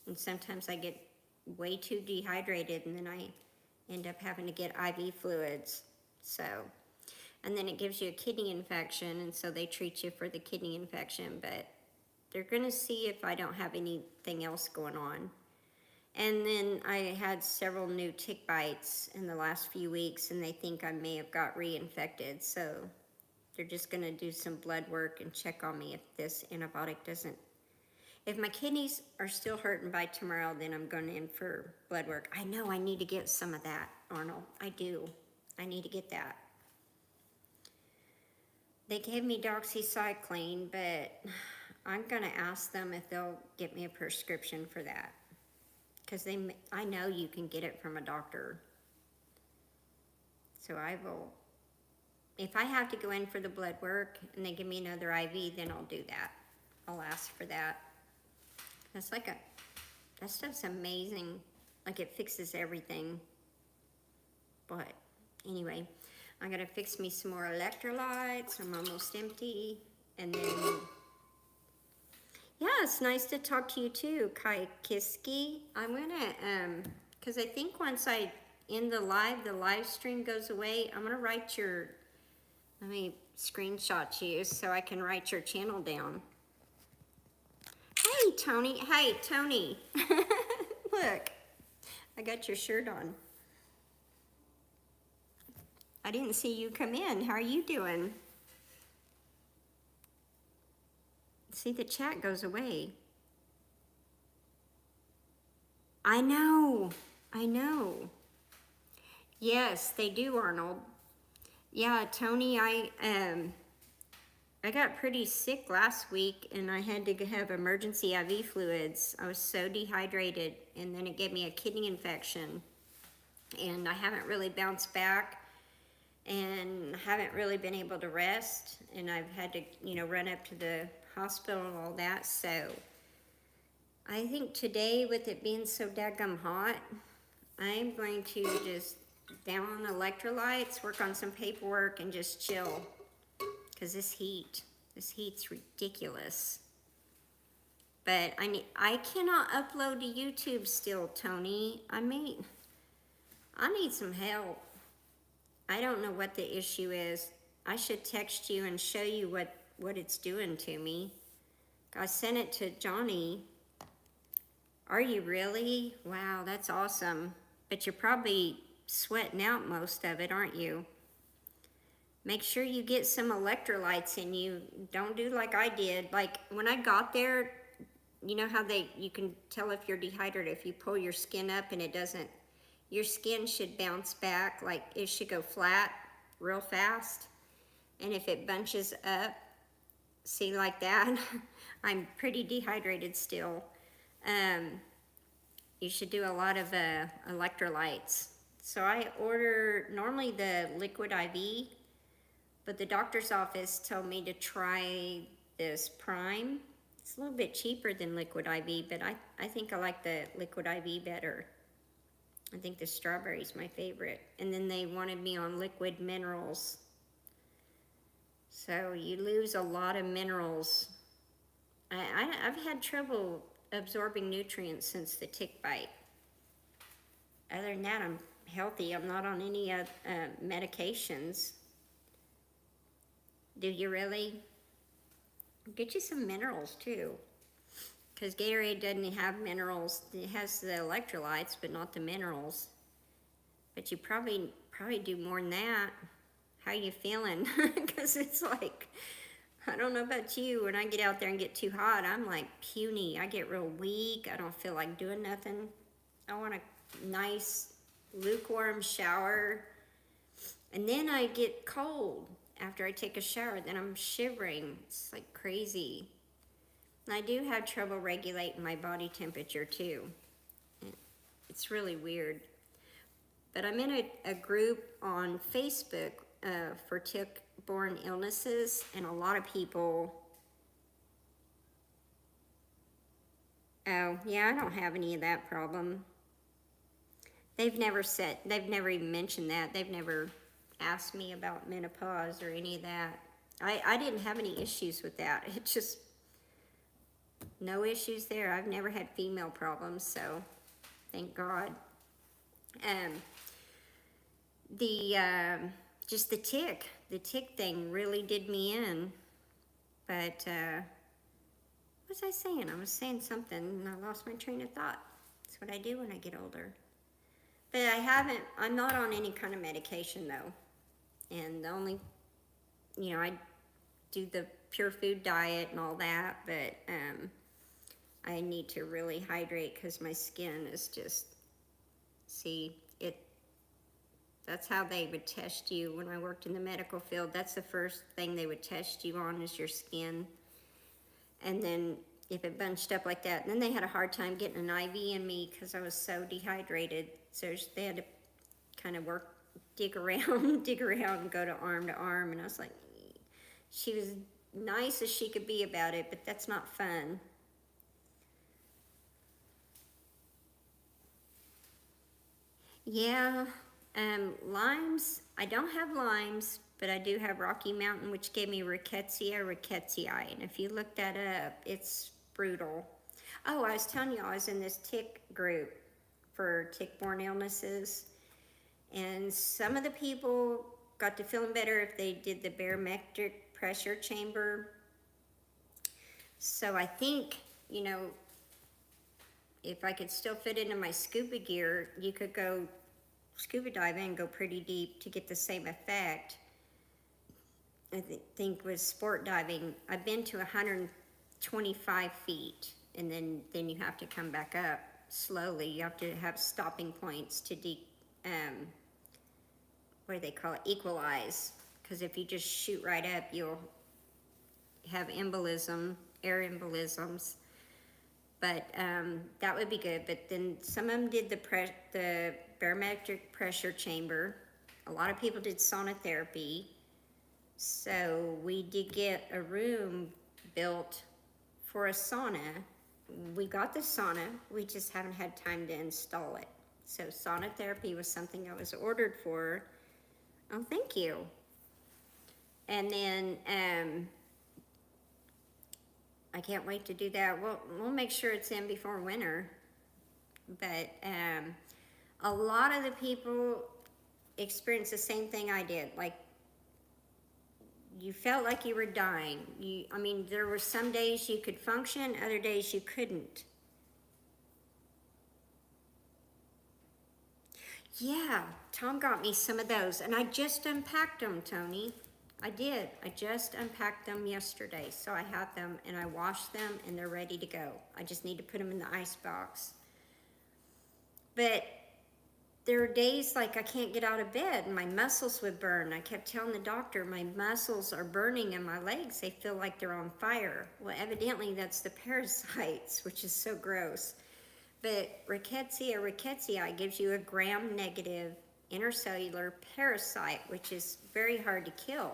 And sometimes I get way too dehydrated, and then I end up having to get IV fluids. So, and then it gives you a kidney infection, and so they treat you for the kidney infection, but they're gonna see if I don't have anything else going on. And then I had several new tick bites in the last few weeks, and they think I may have got reinfected, so they're just gonna do some blood work and check on me if this antibiotic doesn't. If my kidneys are still hurting by tomorrow, then I'm going in for blood work. I know I need to get some of that, Arnold. I do. I need to get that. They gave me doxycycline, but I'm going to ask them if they'll get me a prescription for that. Because I know you can get it from a doctor. So I will, if I have to go in for the blood work and they give me another IV, then I'll do that. I'll ask for that. That's like that stuff's amazing. Like, it fixes everything. But anyway, I'm gonna fix me some more electrolytes. I'm almost empty. And then, yeah, it's nice to talk to you too, Kai Kiski. I'm gonna, cause I think once I end the live stream goes away, I'm gonna write let me screenshot you so I can write your channel down. Hey, Tony. Hey, Tony. Look, I got your shirt on. I didn't see you come in. How are you doing? See, the chat goes away. I know. I know. Yes, they do, Arnold. Yeah, Tony, I got pretty sick last week, and I had to have emergency IV fluids. I was so dehydrated, and then it gave me a kidney infection, and I haven't really bounced back, and haven't really been able to rest, and I've had to, run up to the hospital and all that. So I think today, with it being so daggum hot, I'm going to just down on electrolytes, work on some paperwork, and just chill. Because this heat's ridiculous. But I cannot upload to YouTube still, Tony. I need some help. I don't know what the issue is. I should text you and show you what it's doing to me. I sent it to Johnny. Are you really? Wow, that's awesome. But you're probably sweating out most of it, aren't you? Make sure you get some electrolytes in you. Don't do like I did. Like, when I got there, you know how you can tell if you're dehydrated if you pull your skin up and it doesn't, your skin should bounce back, like it should go flat real fast. And if it bunches up, see, like that, I'm pretty dehydrated still. You should do a lot of electrolytes. So I order normally the liquid IV, but the doctor's office told me to try this Prime. It's a little bit cheaper than liquid IV, but I think I like the liquid IV better. I think the strawberry's my favorite. And then they wanted me on liquid minerals. So you lose a lot of minerals. I've had trouble absorbing nutrients since the tick bite. Other than that, I'm healthy. I'm not on any medications. Do you really? Get you some minerals too, because Gatorade doesn't have minerals. It has the electrolytes, but not the minerals. But you probably do more than that. how you feeling? Because it's like, I don't know about you, when I get out there and get too hot, I'm like puny. I get real weak. I don't feel like doing nothing. I want a nice lukewarm shower. And then I get cold after I take a shower. Then I'm shivering. It's like crazy. And I do have trouble regulating my body temperature too. It's really weird. But I'm in a group on Facebook for tick-borne illnesses, and a lot of people. Oh, yeah, I don't have any of that problem. They've never even mentioned that. They've never asked me about menopause or any of that. I didn't have any issues with that. It just, no issues there. I've never had female problems, so thank God. The just the tick thing really did me in. But what was I saying? I was saying something and I lost my train of thought. That's what I do when I get older. But I'm not on any kind of medication though. And the only, I do the pure food diet and all that, but I need to really hydrate because my skin is just, that's how they would test you when I worked in the medical field. That's the first thing they would test you on is your skin. And then if it bunched up like that, and then they had a hard time getting an IV in me because I was so dehydrated. So they had to kind of dig around and go to arm. And I was like, she was nice as she could be about it, but that's not fun. Yeah, limes, I don't have limes, but I do have Rocky Mountain, which gave me rickettsia. And if you look that up, it's brutal. Oh, I was telling you, I was in this tick group for tick-borne illnesses. And some of the people got to feeling better if they did the barometric pressure chamber. So I think, if I could still fit into my scuba gear, you could go scuba diving and go pretty deep to get the same effect. I think with sport diving, I've been to 125 feet, and then you have to come back up slowly. You have to have stopping points to what do they call it? Equalize. Because if you just shoot right up, you'll have air embolisms. But that would be good. But then some of them did the barometric pressure chamber. A lot of people did sauna therapy. So we did get a room built for a sauna. We got the sauna, we just haven't had time to install it. So sauna therapy was something I was ordered for. Oh, thank you. And then I can't wait to do that. We'll make sure it's in before winter. But a lot of the people experienced the same thing I did. Like, you felt like you were dying. There were some days you could function, other days you couldn't. Yeah, Tom got me some of those, and I just unpacked them, Tony. I did. I just unpacked them yesterday, so I have them, and I washed them, and they're ready to go. I just need to put them in the ice box. But there are days like I can't get out of bed and my muscles would burn. I kept telling the doctor my muscles are burning in my legs. They feel like they're on fire. Well, evidently that's the parasites, which is so gross. But rickettsia gives you a gram-negative intercellular parasite, which is very hard to kill.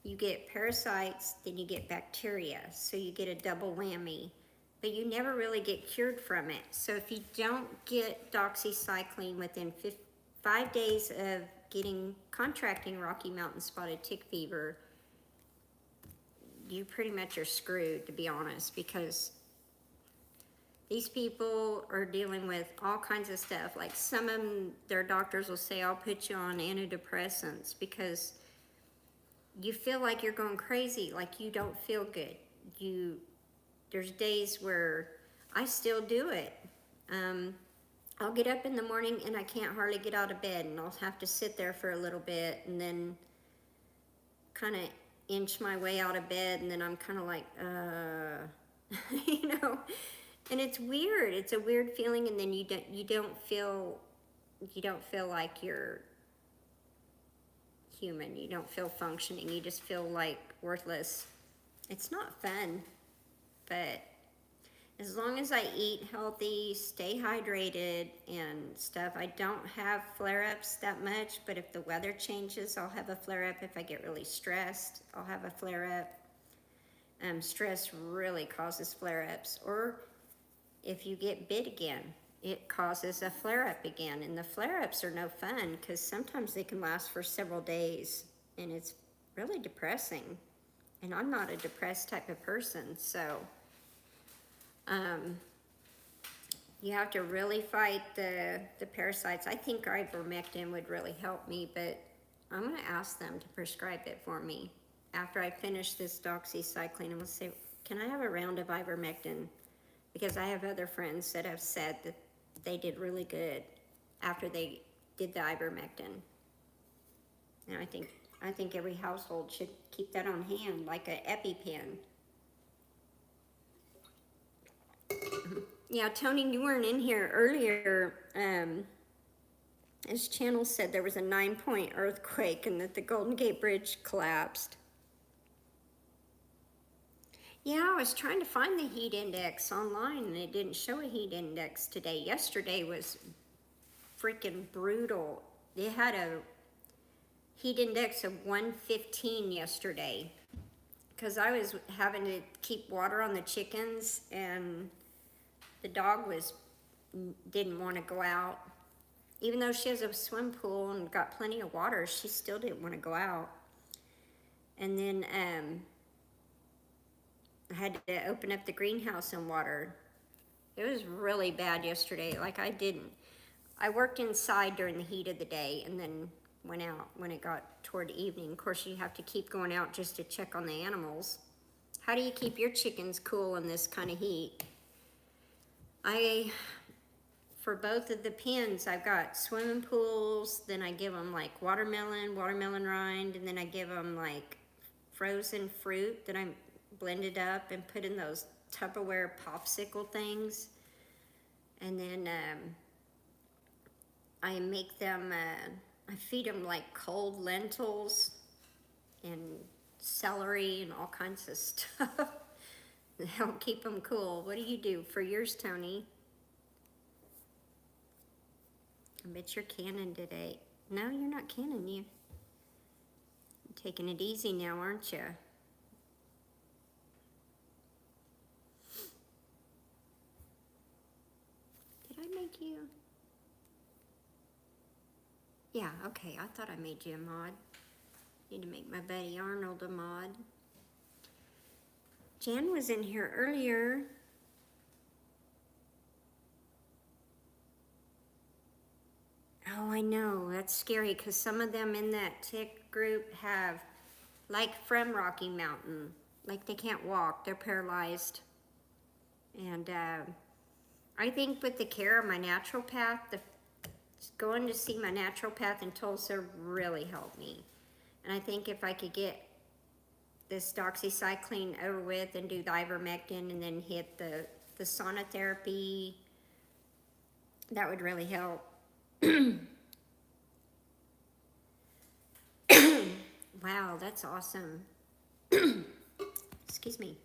You get parasites, then you get bacteria, so you get a double whammy. But you never really get cured from it. So if you don't get doxycycline within 5 days of contracting Rocky Mountain spotted tick fever, you pretty much are screwed, to be honest, because these people are dealing with all kinds of stuff. Like some of them, their doctors will say, I'll put you on antidepressants because you feel like you're going crazy, like you don't feel good. There's days where I still do it. I'll get up in the morning and I can't hardly get out of bed, and I'll have to sit there for a little bit, and then kind of inch my way out of bed, and then I'm kind of like, you know, and it's weird. It's a weird feeling, and then you don't feel like you're human. You don't feel functioning. You just feel like worthless. It's not fun, but as long as I eat healthy, stay hydrated and stuff, I don't have flare-ups that much, but if the weather changes, I'll have a flare-up. If I get really stressed, I'll have a flare-up. Stress really causes flare-ups. Or if you get bit again, it causes a flare-up again. And the flare-ups are no fun because sometimes they can last for several days, and it's really depressing. And I'm not a depressed type of person, so you have to really fight the parasites. I think ivermectin would really help me, but I'm going to ask them to prescribe it for me. After I finish this doxycycline, I'm going to say, can I have a round of ivermectin? Because I have other friends that have said that they did really good after they did the ivermectin. And I think every household should keep that on hand, like an EpiPen. Yeah, Tony, you weren't in here earlier. His channel said there was a 9-point earthquake and that the Golden Gate Bridge collapsed. Yeah, I was trying to find the heat index online and it didn't show a heat index today. Yesterday was freaking brutal. They had a heat index of 115 yesterday because I was having to keep water on the chickens, and the dog didn't want to go out. Even though she has a swim pool and got plenty of water, she still didn't want to go out. And then I had to open up the greenhouse and water. It was really bad yesterday. Like I worked inside during the heat of the day and then went out when it got toward evening. Of course, you have to keep going out just to check on the animals. How do you keep your chickens cool in this kind of heat? For both of the pens, I've got swimming pools, then I give them like watermelon rind, and then I give them like frozen fruit that I blended up and put in those Tupperware popsicle things. And then I make them, I feed them like cold lentils and celery and all kinds of stuff to help keep them cool. What do you do for yours, Tony? I bet you're canning today. No, you're not canning, you. You're taking it easy now, aren't you? Did I make you? Yeah, okay, I thought I made you a mod. Need to make my buddy Arnold a mod. Jan was in here earlier. Oh, I know, that's scary because some of them in that tick group have, like from Rocky Mountain, like they can't walk, they're paralyzed. And I think with the care of my naturopath, going to see my naturopath in Tulsa really helped me. And I think if I could get this doxycycline over with and do the ivermectin and then hit the sonotherapy, that would really help. Wow, that's awesome. Excuse me.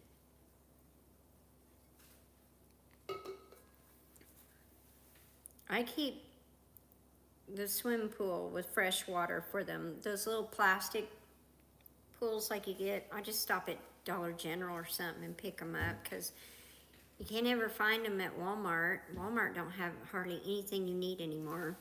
I keep the swim pool with fresh water for them. Those little plastic pools like you get, I just stop at Dollar General or something and pick them up because you can't ever find them at Walmart. Walmart don't have hardly anything you need anymore.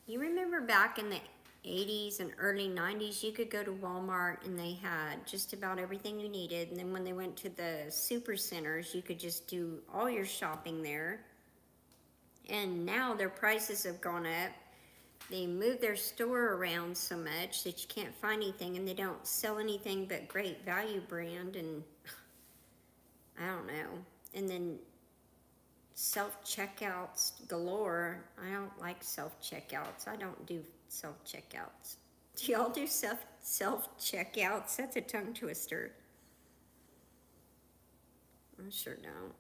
You remember back in the 80s and early 90s, you could go to Walmart and they had just about everything you needed. And then when they went to the super centers, you could just do all your shopping there. And now their prices have gone up. They moved their store around so much that you can't find anything, and they don't sell anything but Great Value brand, and I don't know. And then self-checkouts galore. I don't like self-checkouts. I don't do self-checkouts. Do y'all do self checkouts? That's a tongue twister. I sure don't.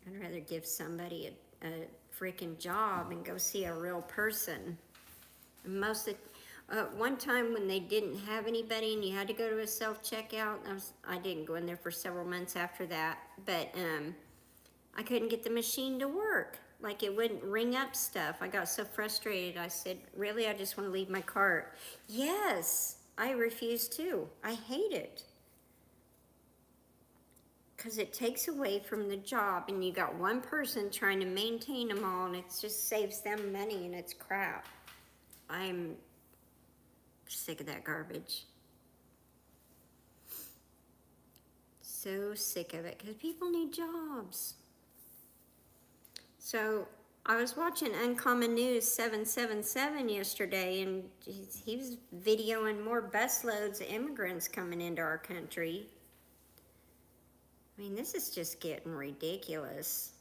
I'd rather give somebody a freaking job and go see a real person. And most of one time when they didn't have anybody and you had to go to a self checkout, I didn't go in there for several months after that, but I couldn't get the machine to work. Like, it wouldn't ring up stuff. I got so frustrated. I said, really, I just want to leave my cart. Yes, I refuse to. I hate it. Because it takes away from the job, and you got one person trying to maintain them all, and it just saves them money, and it's crap. I'm sick of that garbage. So sick of it, because people need jobs. So I was watching Uncommon News 777 yesterday, and he was videoing more busloads of immigrants coming into our country. I mean, this is just getting ridiculous.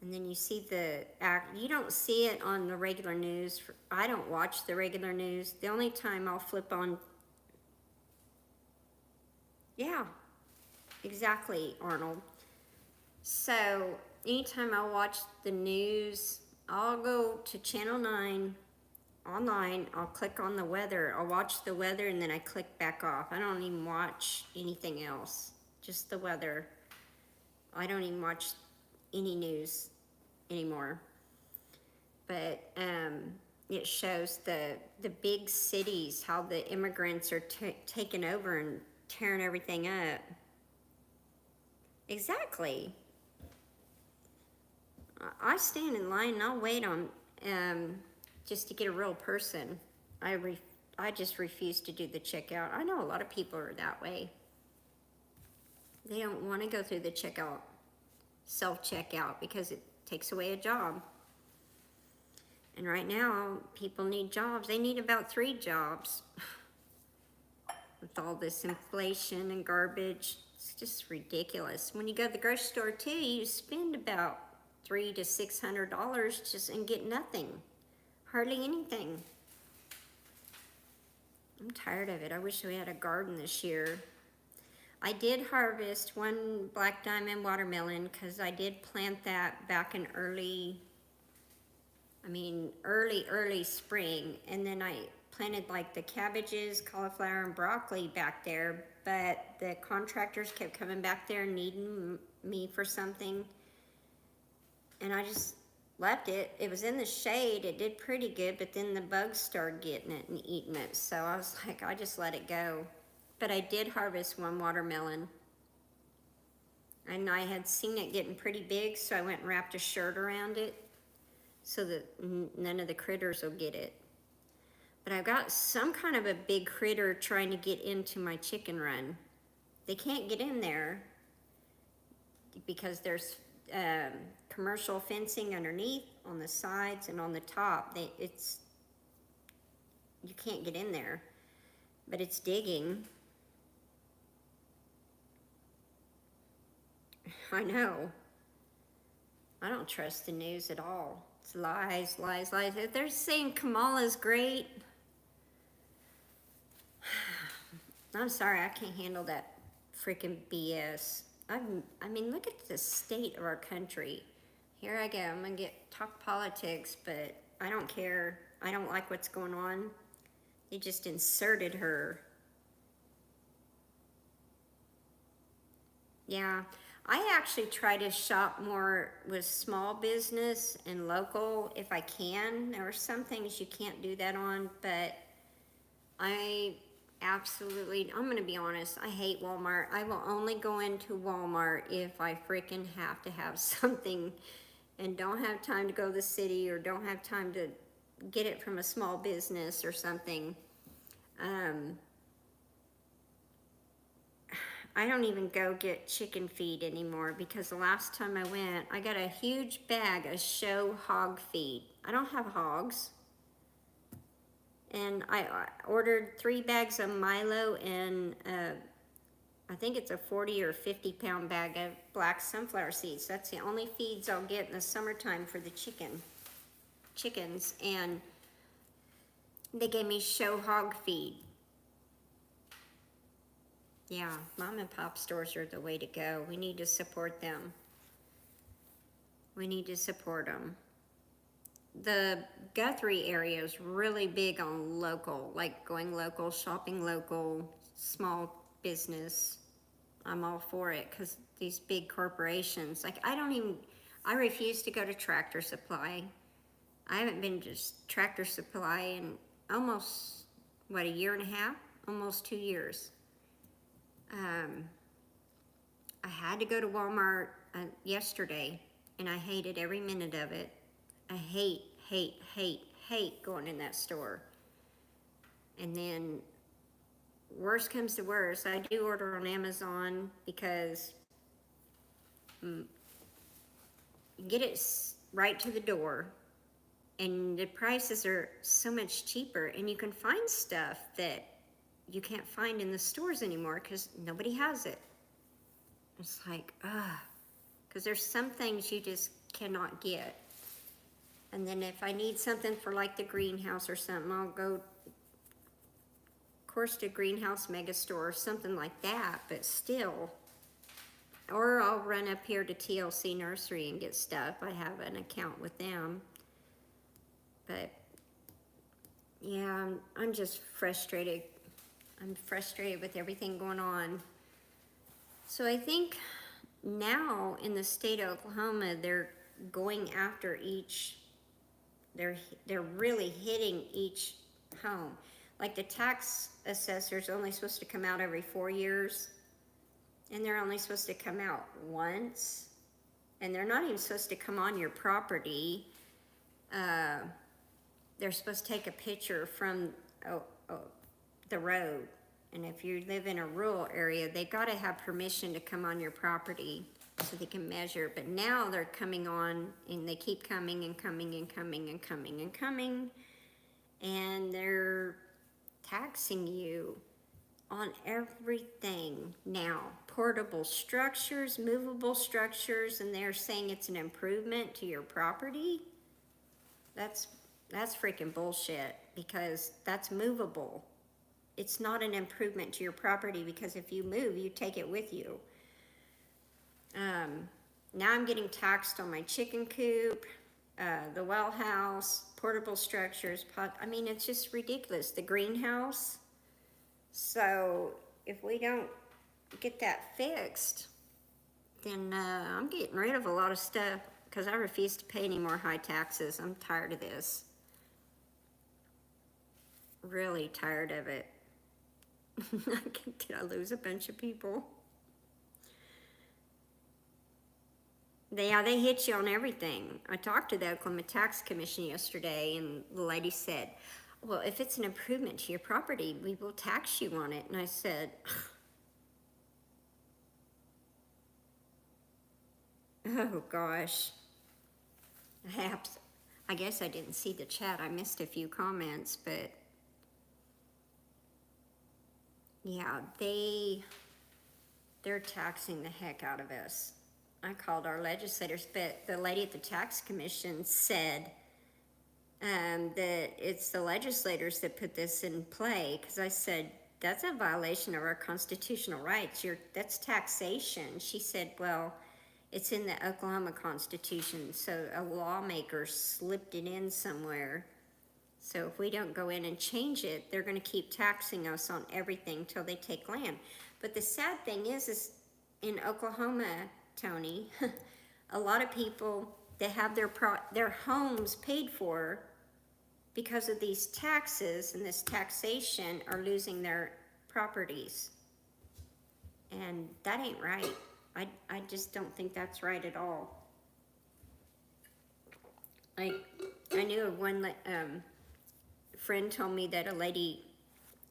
And then you see you don't see it on the regular news. I don't watch the regular news. The only time I'll flip on, yeah, exactly, Arnold. So anytime I watch the news, I'll go to Channel 9 online. I'll click on the weather. I'll watch the weather, and then I click back off. I don't even watch anything else, just the weather. I don't even watch any news anymore. But it shows the big cities, how the immigrants are taking over and tearing everything up. Exactly. I stand in line and I'll wait on just to get a real person. I just refuse to do the checkout. I know a lot of people are that way. They don't want to go through the self-checkout, because it takes away a job. And right now, people need jobs. They need about 3 jobs. With all this inflation and garbage, it's just ridiculous. When you go to the grocery store too, you spend about $300 to $600 just and get nothing. Hardly anything. I'm tired of it. I wish we had a garden this year. I did harvest one black diamond watermelon, because I did plant that back in early spring. And then I planted like the cabbages, cauliflower, and broccoli back there. But the contractors kept coming back there needing me for something. And I just left it. It was in the shade. It did pretty good, but then the bugs started getting it and eating it. So I was like, I just let it go. But I did harvest one watermelon. And I had seen it getting pretty big, so I went and wrapped a shirt around it so that none of the critters will get it. But I've got some kind of a big critter trying to get into my chicken run. They can't get in there because there's commercial fencing underneath, on the sides, and on the top. You can't get in there, but it's digging. I know. I don't trust the news at all. It's lies, lies, lies. If they're saying Kamala's great, I'm sorry, I can't handle that freaking BS. I mean, look at the state of our country. Here I go, I'm gonna talk politics, but I don't care. I don't like what's going on. They just inserted her. Yeah, I actually try to shop more with small business and local if I can. There are some things you can't do that on, but I'm gonna be honest, I hate Walmart. I will only go into Walmart if I freaking have to have something and don't have time to go to the city, or don't have time to get it from a small business or something. I don't even go get chicken feed anymore, because the last time I went, I got a huge bag of show hog feed. I don't have hogs. And I ordered 3 bags of Milo and I think it's a 40 or 50 pound bag of black sunflower seeds. That's the only feeds I'll get in the summertime for the chickens. And They gave me show hog feed. Yeah, mom and pop stores are the way to go. We need to support them. We need to support them. The Guthrie area is really big on local, like going local, shopping local, small business. I'm all for it because these big corporations, like I refuse to go to Tractor Supply. I haven't been to Tractor Supply in almost, what, a year and a half? Almost 2 years. I had to go to Walmart yesterday, and I hated every minute of it. I hate going in that store. And then, worst comes to worst, I do order on Amazon because you get it right to the door, and the prices are so much cheaper, and you can find stuff that you can't find in the stores anymore because nobody has it. It's like, because there's some things you just cannot get. And then if I need something for like the greenhouse or something, I'll go, of course, to Greenhouse Mega Store or something like that, but still. Or I'll run up here to TLC Nursery and get stuff. I have an account with them. But yeah, I'm just frustrated. I'm frustrated with everything going on. So I think now in the state of Oklahoma, they're going after they're really hitting each home. Like the tax assessor's only supposed to come out every 4 years, and they're only supposed to come out once, and they're not even supposed to come on your property. They're supposed to take a picture from the road. And if you live in a rural area, they got to have permission to come on your property so they can measure. But now they're coming on, and they keep coming and coming and coming and coming and coming, and they're taxing you on everything now. Portable structures, movable structures, and they're saying it's an improvement to your property. That's freaking bullshit, because that's movable. It's not an improvement to your property, because if you move, you take it with you. Now I'm getting taxed on my chicken coop, the well house, portable structures, I mean, it's just ridiculous. The greenhouse. So if we don't get that fixed, then I'm getting rid of a lot of stuff, because I refuse to pay any more high taxes. I'm tired of this. Really tired of it. Did I lose a bunch of people? They hit you on everything. I talked to the Oklahoma Tax Commission yesterday, and the lady said, well, if it's an improvement to your property, we will tax you on it. And I said, oh gosh. I guess I didn't see the chat. I missed a few comments, but yeah, they're taxing the heck out of us. I called our legislators, but the lady at the tax commission said that it's the legislators that put this in play, because I said, that's a violation of our constitutional rights. That's taxation. She said, well, it's in the Oklahoma Constitution, so a lawmaker slipped it in somewhere. So if we don't go in and change it, they're going to keep taxing us on everything till they take land. But the sad thing is in Oklahoma, Tony, a lot of people that have their homes paid for because of these taxes and this taxation are losing their properties. And that ain't right. I just don't think that's right at all. I knew of one friend told me that a lady,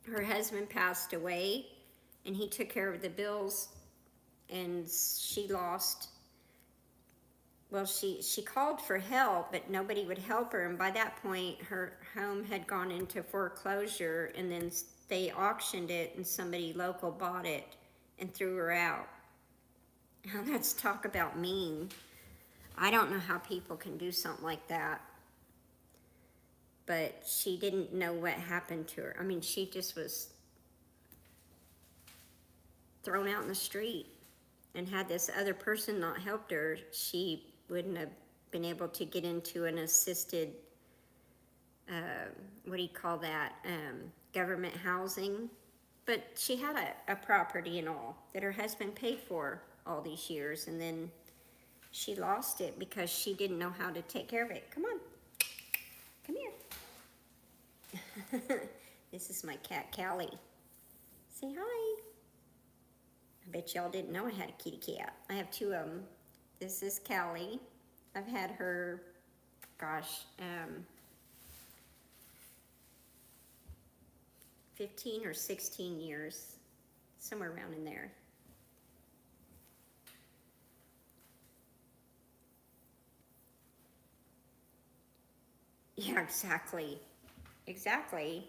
her husband passed away, and he took care of the bills, and she lost. Well, she called for help, but nobody would help her, and by that point, her home had gone into foreclosure, and then they auctioned it, and somebody local bought it and threw her out. Now, let's talk about mean. I don't know how people can do something like that. but she didn't know what happened to her. I mean, she just was thrown out in the street, and had this other person not helped her, she wouldn't have been able to get into an assisted, what do you call that, government housing. But she had a property and all that her husband paid for all these years, and then she lost it because she didn't know how to take care of it. Come on, come here. This is my cat, Callie. Say hi. I bet y'all didn't know I had a kitty cat. I have two of them. This is Callie. I've had her, gosh, 15 or 16 years, somewhere around in there. Yeah, exactly. Exactly.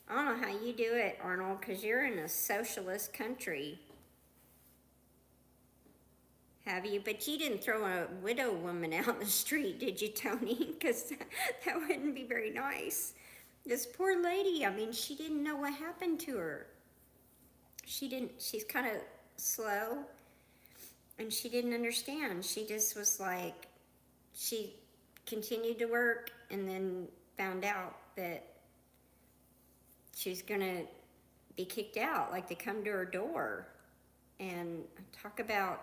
I don't know how you do it, Arnold, because you're in a socialist country. Have you? But you didn't throw a widow woman out in the street, did you, Tony? Because that wouldn't be very nice. This poor lady, I mean, she didn't know what happened to her. She's kind of slow, and she didn't understand. She just was like, she continued to work and then found out that she was gonna be kicked out, like they come to her door. And talk about,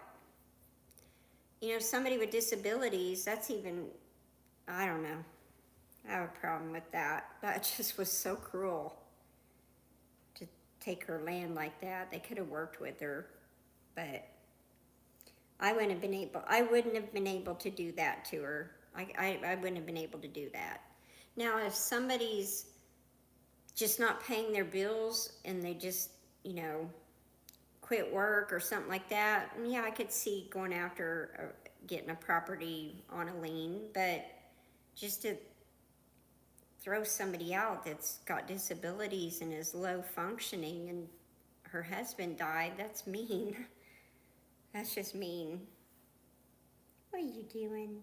somebody with disabilities, that's even, I don't know. I have a problem with that. That just was so cruel to take her land like that. They could have worked with her, but I wouldn't have been able to do that to her. I wouldn't have been able to do that. Now, if somebody's just not paying their bills and they just, quit work or something like that, yeah, I could see going after getting a property on a lien. But just to throw somebody out that's got disabilities and is low functioning, and her husband died, that's mean. That's just mean. What are you doing?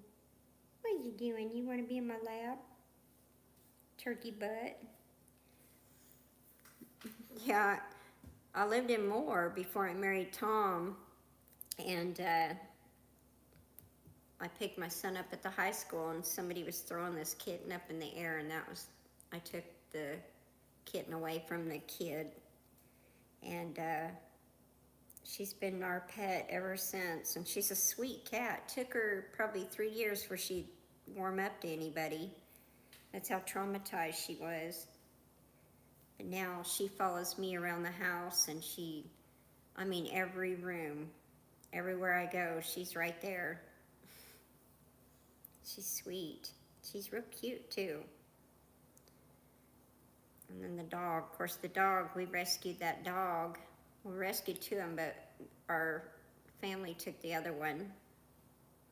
What are you doing? You want to be in my lap? Turkey butt. Yeah, I lived in Moore before I married Tom, and I picked my son up at the high school, and somebody was throwing this kitten up in the air, and I took the kitten away from the kid, and she's been our pet ever since, and she's a sweet cat. It took her probably 3 years before she'd warm up to anybody. That's how traumatized she was. But now she follows me around the house, and every room, everywhere I go, she's right there. She's sweet. She's real cute too. And then the dog, of course, we rescued that dog. We rescued two of them, but our family took the other one.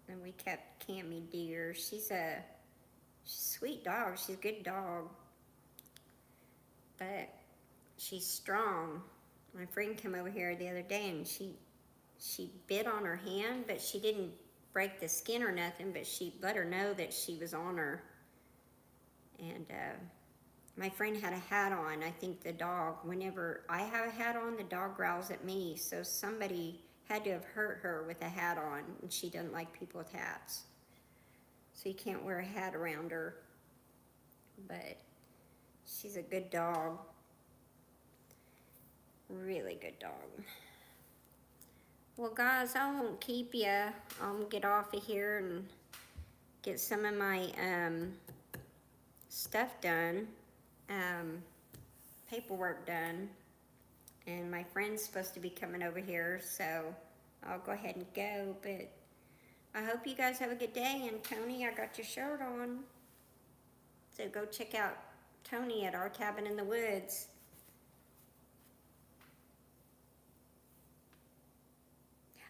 And we kept Cammy dear. She's a sweet dog. She's a good dog. But she's strong. My friend came over here the other day, and she bit on her hand, but she didn't break the skin or nothing, but she let her know that she was on her. And my friend had a hat on. I think the dog, whenever I have a hat on, the dog growls at me. So somebody had to have hurt her with a hat on, and she doesn't like people with hats. So you can't wear a hat around her. But she's a good dog. Really good dog. Well, guys, I won't keep you. I'll get off of here and get some of my stuff done, paperwork done. And my friend's supposed to be coming over here, so I'll go ahead and go. But I hope you guys have a good day. And Tony, I got your shirt on. So go check out Tony at Our Cabin in the Woods.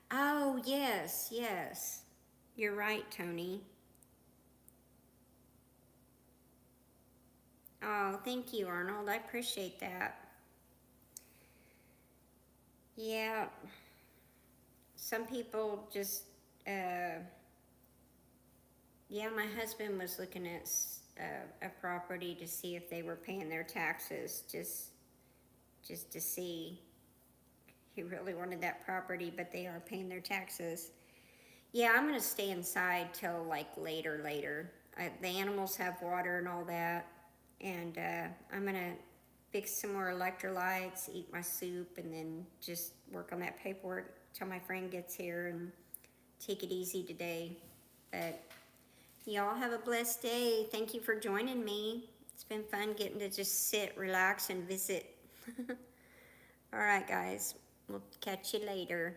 Oh, yes, yes. You're right, Tony. Oh, thank you, Arnold. I appreciate that. Yeah. Some people just, yeah, my husband was looking at a property to see if they were paying their taxes, just to see. He really wanted that property, but they are paying their taxes. Yeah, I'm gonna stay inside till like later. The animals have water and all that, and I'm gonna fix some more electrolytes, eat my soup, and then just work on that paperwork till my friend gets here and take it easy today. But y'all have a blessed day. Thank you for joining me. It's been fun getting to just sit, relax, and visit. All right, guys. We'll catch you later.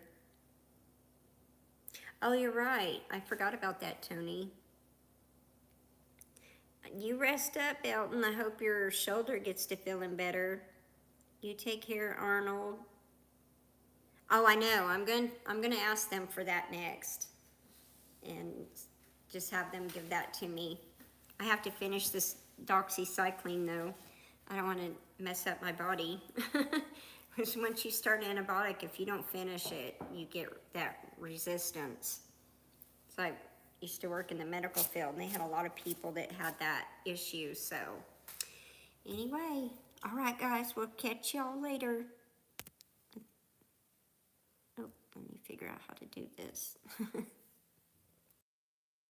Oh, you're right. I forgot about that, Tony. You rest up, Elton. I hope your shoulder gets to feeling better. You take care, Arnold. Oh, I know. I'm gonna ask them for that next, and just have them give that to me. I have to finish this doxycycline though. I don't want to mess up my body. Because once you start an antibiotic, if you don't finish it, you get that resistance. So I used to work in the medical field, and they had a lot of people that had that issue. So anyway, all right, guys, we'll catch y'all later. Oh, let me figure out how to do this.